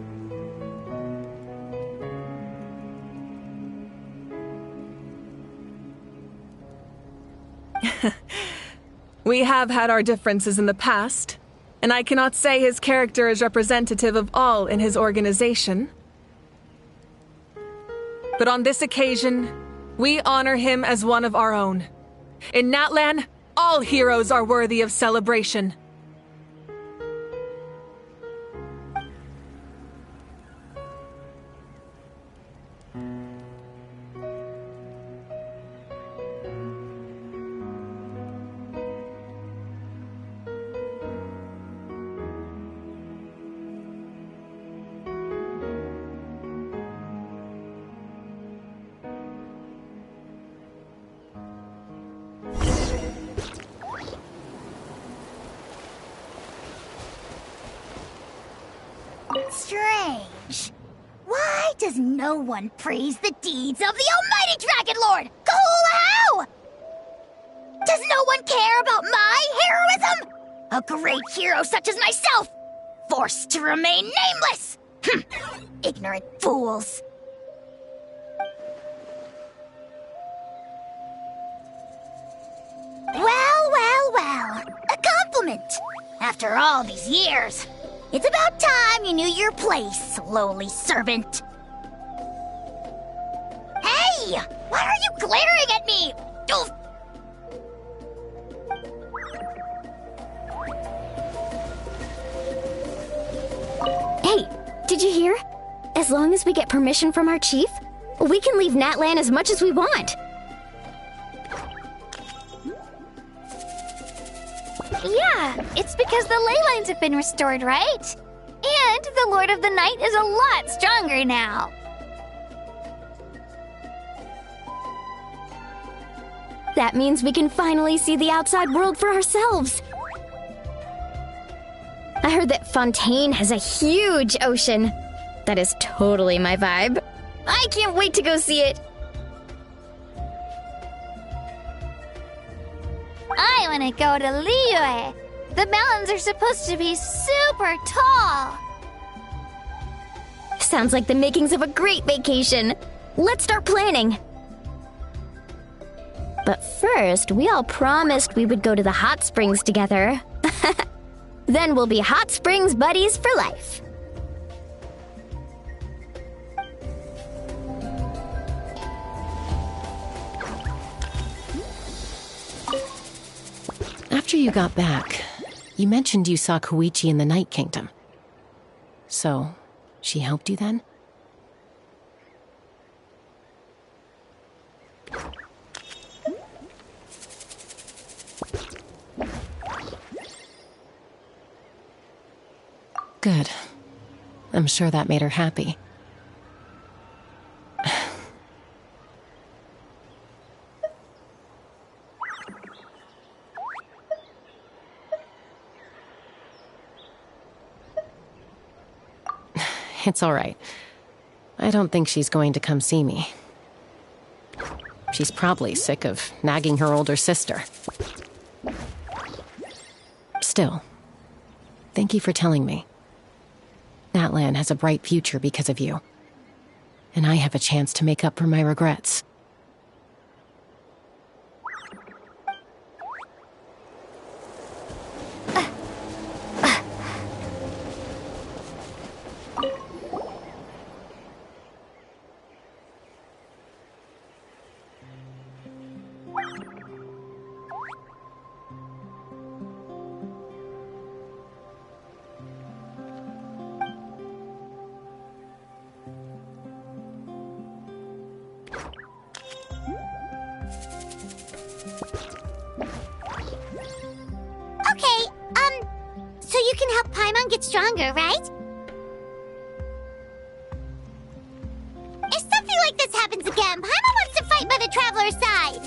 We have had our differences in the past, and I cannot say his character is representative of all in his organization. But on this occasion, we honor him as one of our own. In Natlan, all heroes are worthy of celebration. Strange. Why does no one praise the deeds of the almighty Dragon Lord, Kahula? Does no one care about my heroism? A great hero such as myself, forced to remain nameless! Ignorant fools. Well, a compliment. After all these years, it's about time you knew your place, lowly servant. Hey! Why are you glaring at me? Oof. Hey, did you hear? As long as we get permission from our chief, we can leave Natlan as much as we want. Yeah, it's because the ley lines have been restored, right? And the Lord of the Night is a lot stronger now. That means we can finally see the outside world for ourselves. I heard that Fontaine has a huge ocean. That is totally my vibe. I can't wait to go see it. I want to go to Liyue. The mountains are supposed to be super tall. Sounds like the makings of a great vacation. Let's start planning. But first, we all promised we would go to the hot springs together. Then we'll be hot springs buddies for life. After you got back, you mentioned you saw Koichi in the Night Kingdom. So, she helped you then? Good. I'm sure that made her happy. It's all right. I don't think she's going to come see me. She's probably sick of nagging her older sister. Still, thank you for telling me. Natlan has a bright future because of you. And I have a chance to make up for my regrets. So you can help Paimon get stronger, right? If something like this happens again, Paimon wants to fight by the Traveler's side.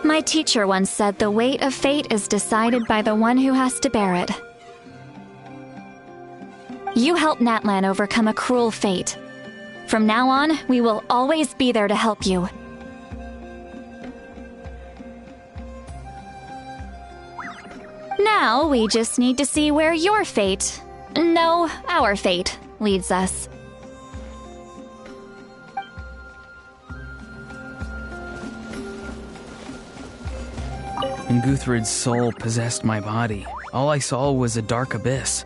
My teacher once said the weight of fate is decided by the one who has to bear it. You helped Natlan overcome a cruel fate. From now on, we will always be there to help you. Now, we just need to see where your fate, no, our fate, leads us. When Guthred's soul possessed my body, all I saw was a dark abyss.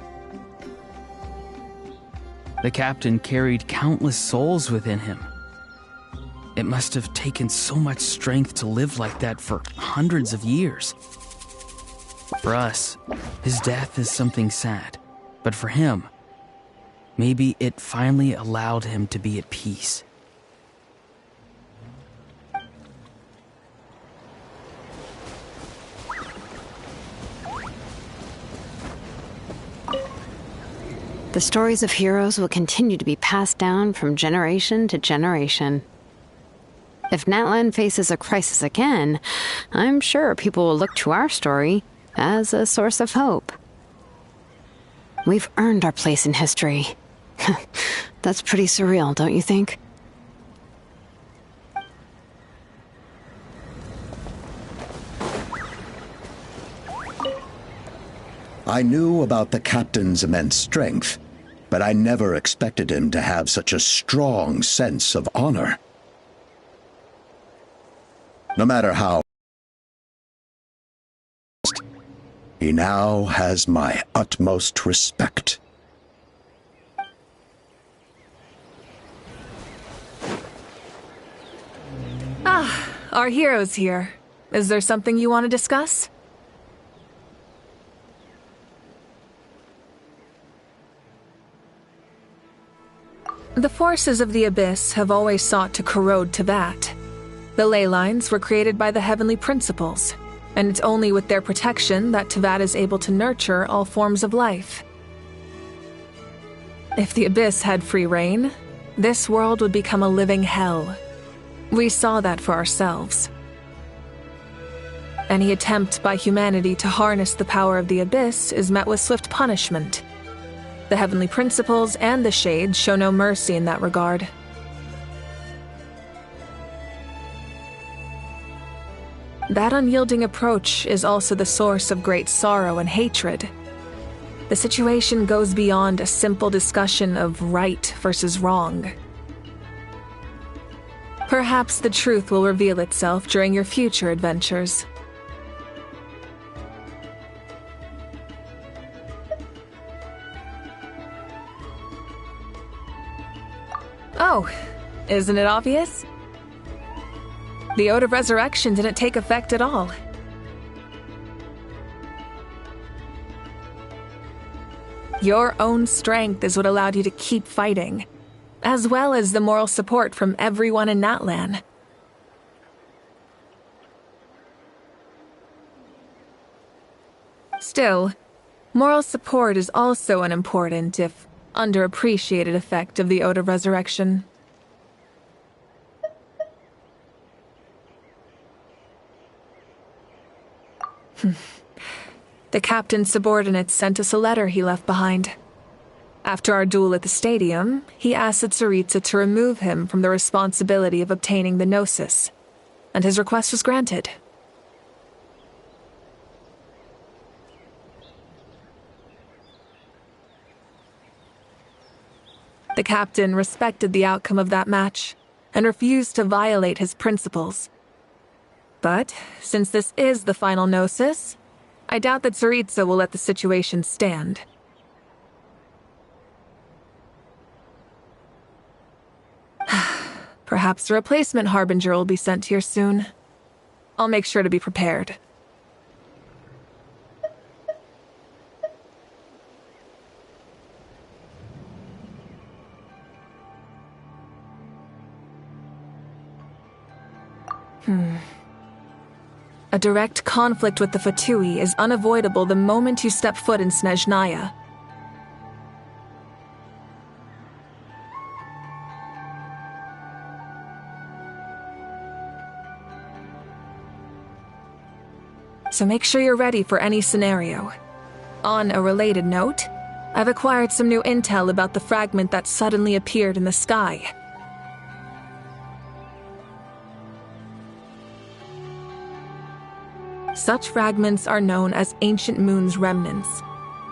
The captain carried countless souls within him. It must have taken so much strength to live like that for hundreds of years. For us, his death is something sad, but for him, maybe it finally allowed him to be at peace. The stories of heroes will continue to be passed down from generation to generation. If Natlan faces a crisis again, I'm sure people will look to our story as a source of hope. We've earned our place in history. That's pretty surreal, don't you think? I knew about the captain's immense strength, but I never expected him to have such a strong sense of honor. No matter how, he now has my utmost respect. Ah, our hero's here. Is there something you want to discuss? The forces of the Abyss have always sought to corrode Teyvat. The ley lines were created by the heavenly principles, and it's only with their protection that Teyvat is able to nurture all forms of life. If the Abyss had free reign, this world would become a living hell. We saw that for ourselves. Any attempt by humanity to harness the power of the Abyss is met with swift punishment. The Heavenly Principles and the Shades show no mercy in that regard. That unyielding approach is also the source of great sorrow and hatred. The situation goes beyond a simple discussion of right versus wrong. Perhaps the truth will reveal itself during your future adventures. Oh, isn't it obvious? The Ode of Resurrection didn't take effect at all. Your own strength is what allowed you to keep fighting, as well as the moral support from everyone in Natlan. Still, moral support is also an important, if underappreciated, effect of the Ode of Resurrection. The captain's subordinates sent us a letter he left behind. After our duel at the stadium, he asked Tsaritsa to remove him from the responsibility of obtaining the Gnosis, and his request was granted. The captain respected the outcome of that match, and refused to violate his principles. But, since this is the final Gnosis, I doubt that Tsaritsa will let the situation stand. Perhaps a replacement Harbinger will be sent here soon. I'll make sure to be prepared. A direct conflict with the Fatui is unavoidable the moment you step foot in Snezhnaya. So make sure you're ready for any scenario. On a related note, I've acquired some new intel about the fragment that suddenly appeared in the sky. Such fragments are known as Ancient Moon's remnants,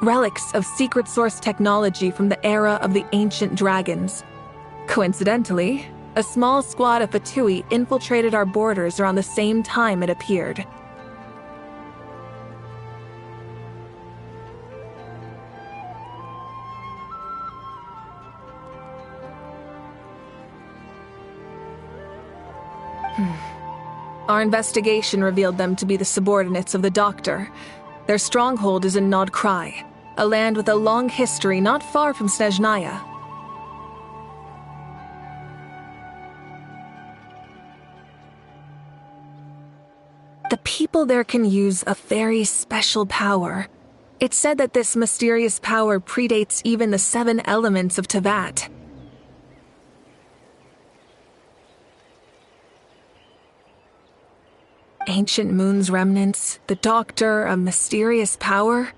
relics of secret source technology from the era of the ancient dragons. Coincidentally, a small squad of Fatui infiltrated our borders around the same time it appeared. Our investigation revealed them to be the subordinates of the Doctor. Their stronghold is in Nod Krai, a land with a long history not far from Snezhnaya. The people there can use a very special power. It's said that this mysterious power predates even the 7 elements of Tevat. Ancient Moon's remnants, the Doctor, a mysterious power.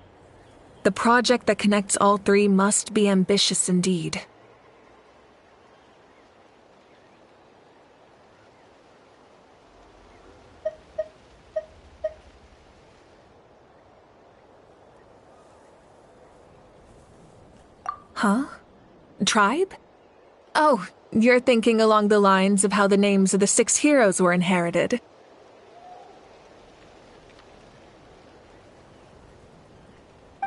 The project that connects all 3 must be ambitious indeed. Huh? Tribe? Oh, you're thinking along the lines of how the names of the 6 heroes were inherited.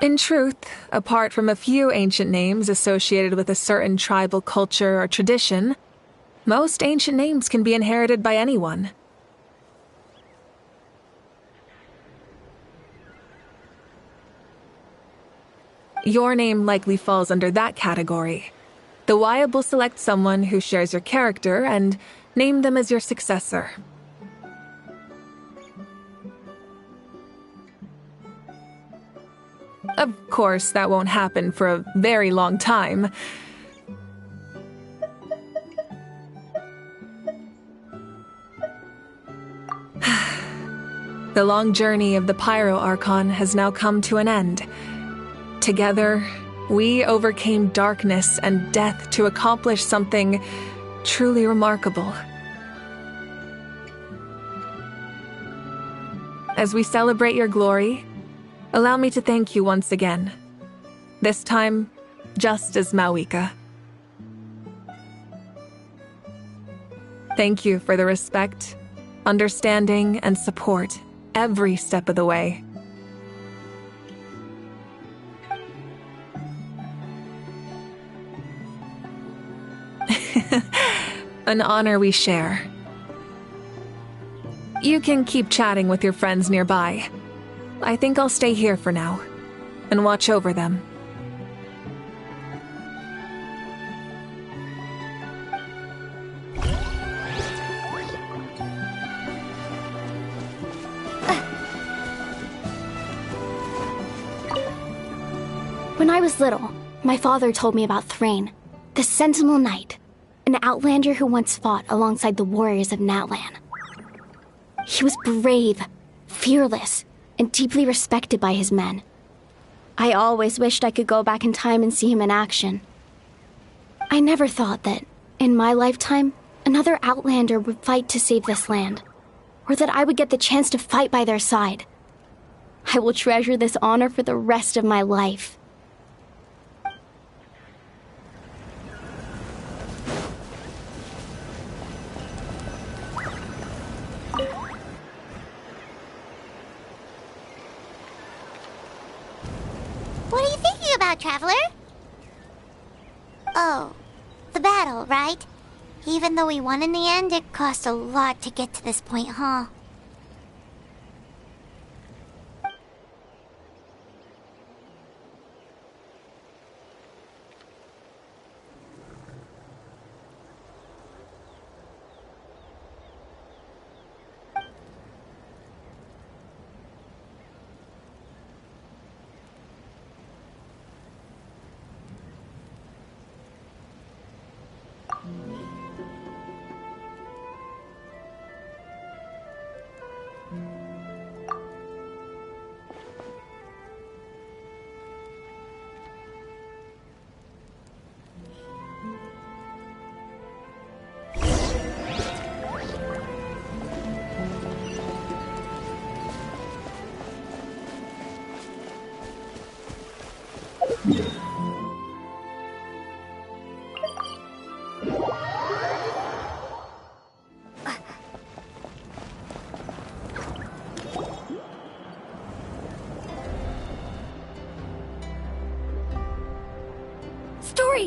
In truth, apart from a few ancient names associated with a certain tribal culture or tradition, most ancient names can be inherited by anyone. Your name likely falls under that category. The Wyab will select someone who shares your character and name them as your successor. Of course, that won't happen for a very long time. The long journey of the Pyro Archon has now come to an end. Together, we overcame darkness and death to accomplish something truly remarkable. As we celebrate your glory, allow me to thank you once again. This time, just as Mawika. Thank you for the respect, understanding, and support every step of the way. An honor we share. You can keep chatting with your friends nearby. I think I'll stay here for now and watch over them. When I was little, my father told me about Thrain, the Sentinel Knight, an outlander who once fought alongside the warriors of Natlan. He was brave, fearless, and deeply respected by his men. I always wished I could go back in time and see him in action. I never thought that, in my lifetime, another outlander would fight to save this land, or that I would get the chance to fight by their side. I will treasure this honor for the rest of my life. What are you thinking about, Traveler? Oh, the battle, right? Even though we won in the end, it cost a lot to get to this point, huh?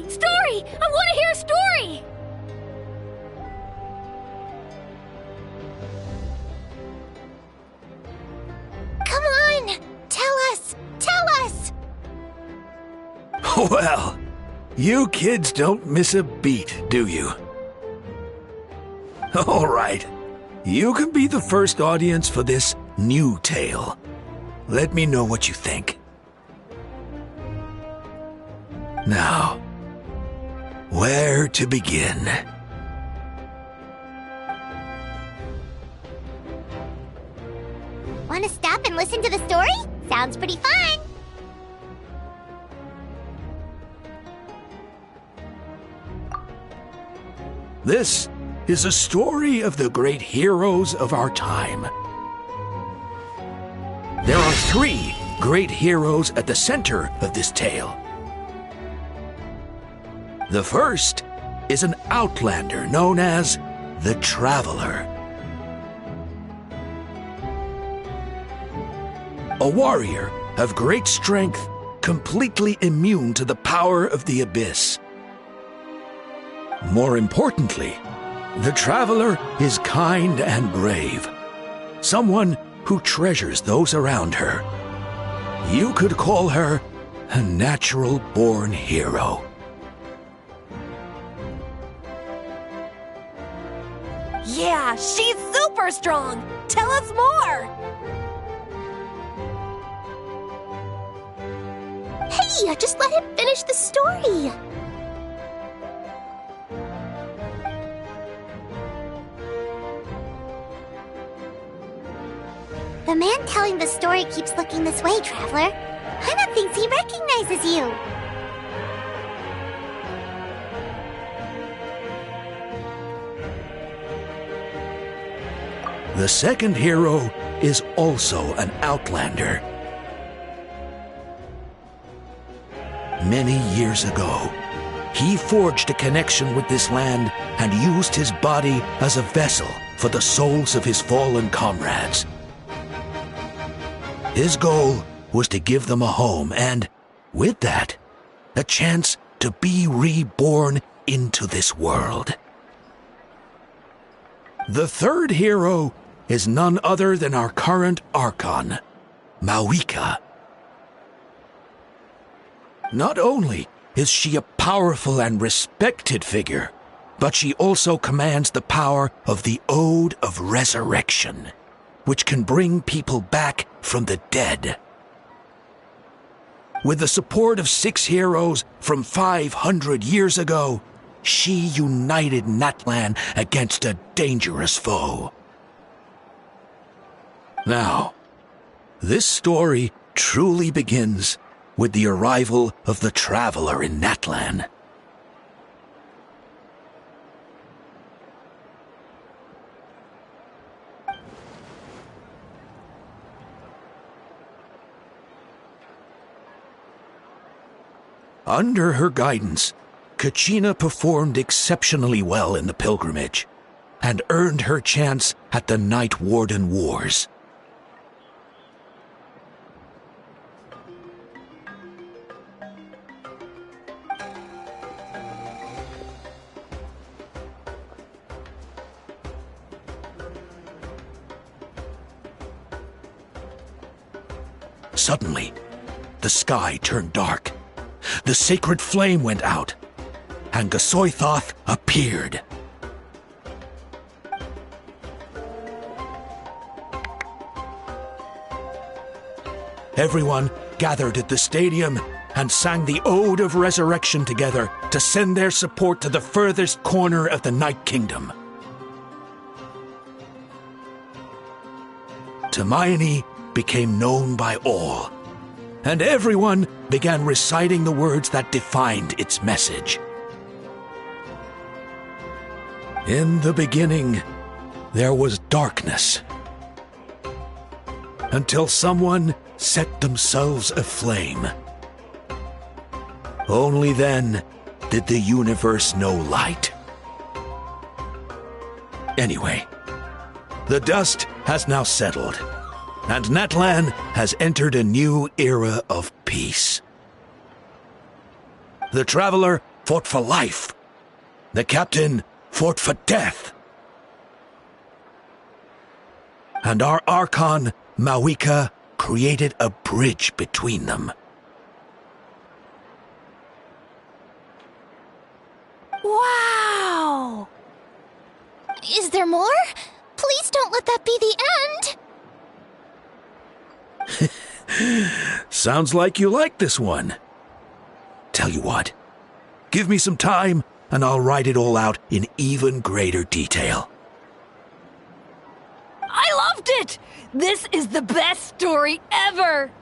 Story! I want to hear a story! Come on! Tell us! Tell us! Well, you kids don't miss a beat, do you? All right. You can be the first audience for this new tale. Let me know what you think. Now, where to begin? Want to stop and listen to the story? Sounds pretty fun! This is a story of the great heroes of our time. There are 3 great heroes at the center of this tale. The first is an outlander known as the Traveler. A warrior of great strength, completely immune to the power of the abyss. More importantly, the Traveler is kind and brave. Someone who treasures those around her. You could call her a natural-born hero. Yeah, she's super strong! Tell us more! Hey, just let him finish the story! The man telling the story keeps looking this way, Traveler. Paimon thinks he recognizes you. The second hero is also an outlander. Many years ago, he forged a connection with this land and used his body as a vessel for the souls of his fallen comrades. His goal was to give them a home and, with that, a chance to be reborn into this world. The third hero is none other than our current Archon, Mawika. Not only is she a powerful and respected figure, but she also commands the power of the Ode of Resurrection, which can bring people back from the dead. With the support of 6 heroes from 500 years ago, she united Natlan against a dangerous foe. Now, this story truly begins with the arrival of the Traveler in Natlan. Under her guidance, Kachina performed exceptionally well in the pilgrimage and earned her chance at the Night Warden Wars. Suddenly, the sky turned dark. The sacred flame went out, and Gasoithoth appeared. Everyone gathered at the stadium and sang the Ode of Resurrection together to send their support to the furthest corner of the Night Kingdom. Hermione became known by all, and everyone began reciting the words that defined its message. In the beginning, there was darkness, until someone set themselves aflame. Only then did the universe know light. Anyway, the dust has now settled, and Natlan has entered a new era of peace. The Traveler fought for life. The Captain fought for death. And our Archon, Mawika, created a bridge between them. Wow! Is there more? Please don't let that be the end! Sounds like you like this one. Tell you what, give me some time and I'll write it all out in even greater detail. I loved it! This is the best story ever!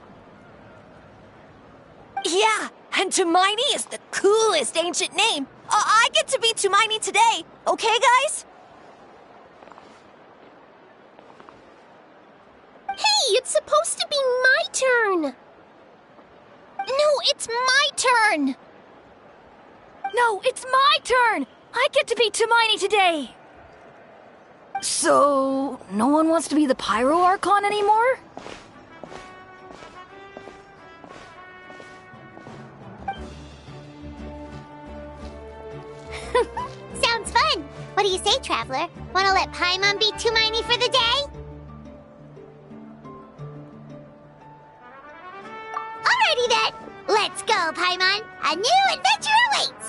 Yeah, and Hermione is the coolest ancient name. I get to be Hermione today, okay, guys? Hey, it's supposed to be my turn! No, it's my turn! No, it's my turn! I get to be Hermione today! So, no one wants to be the Pyro Archon anymore? Sounds fun! What do you say, Traveler? Wanna let Paimon be Hermione for the day? Alrighty then! Let's go, Paimon! A new adventure awaits!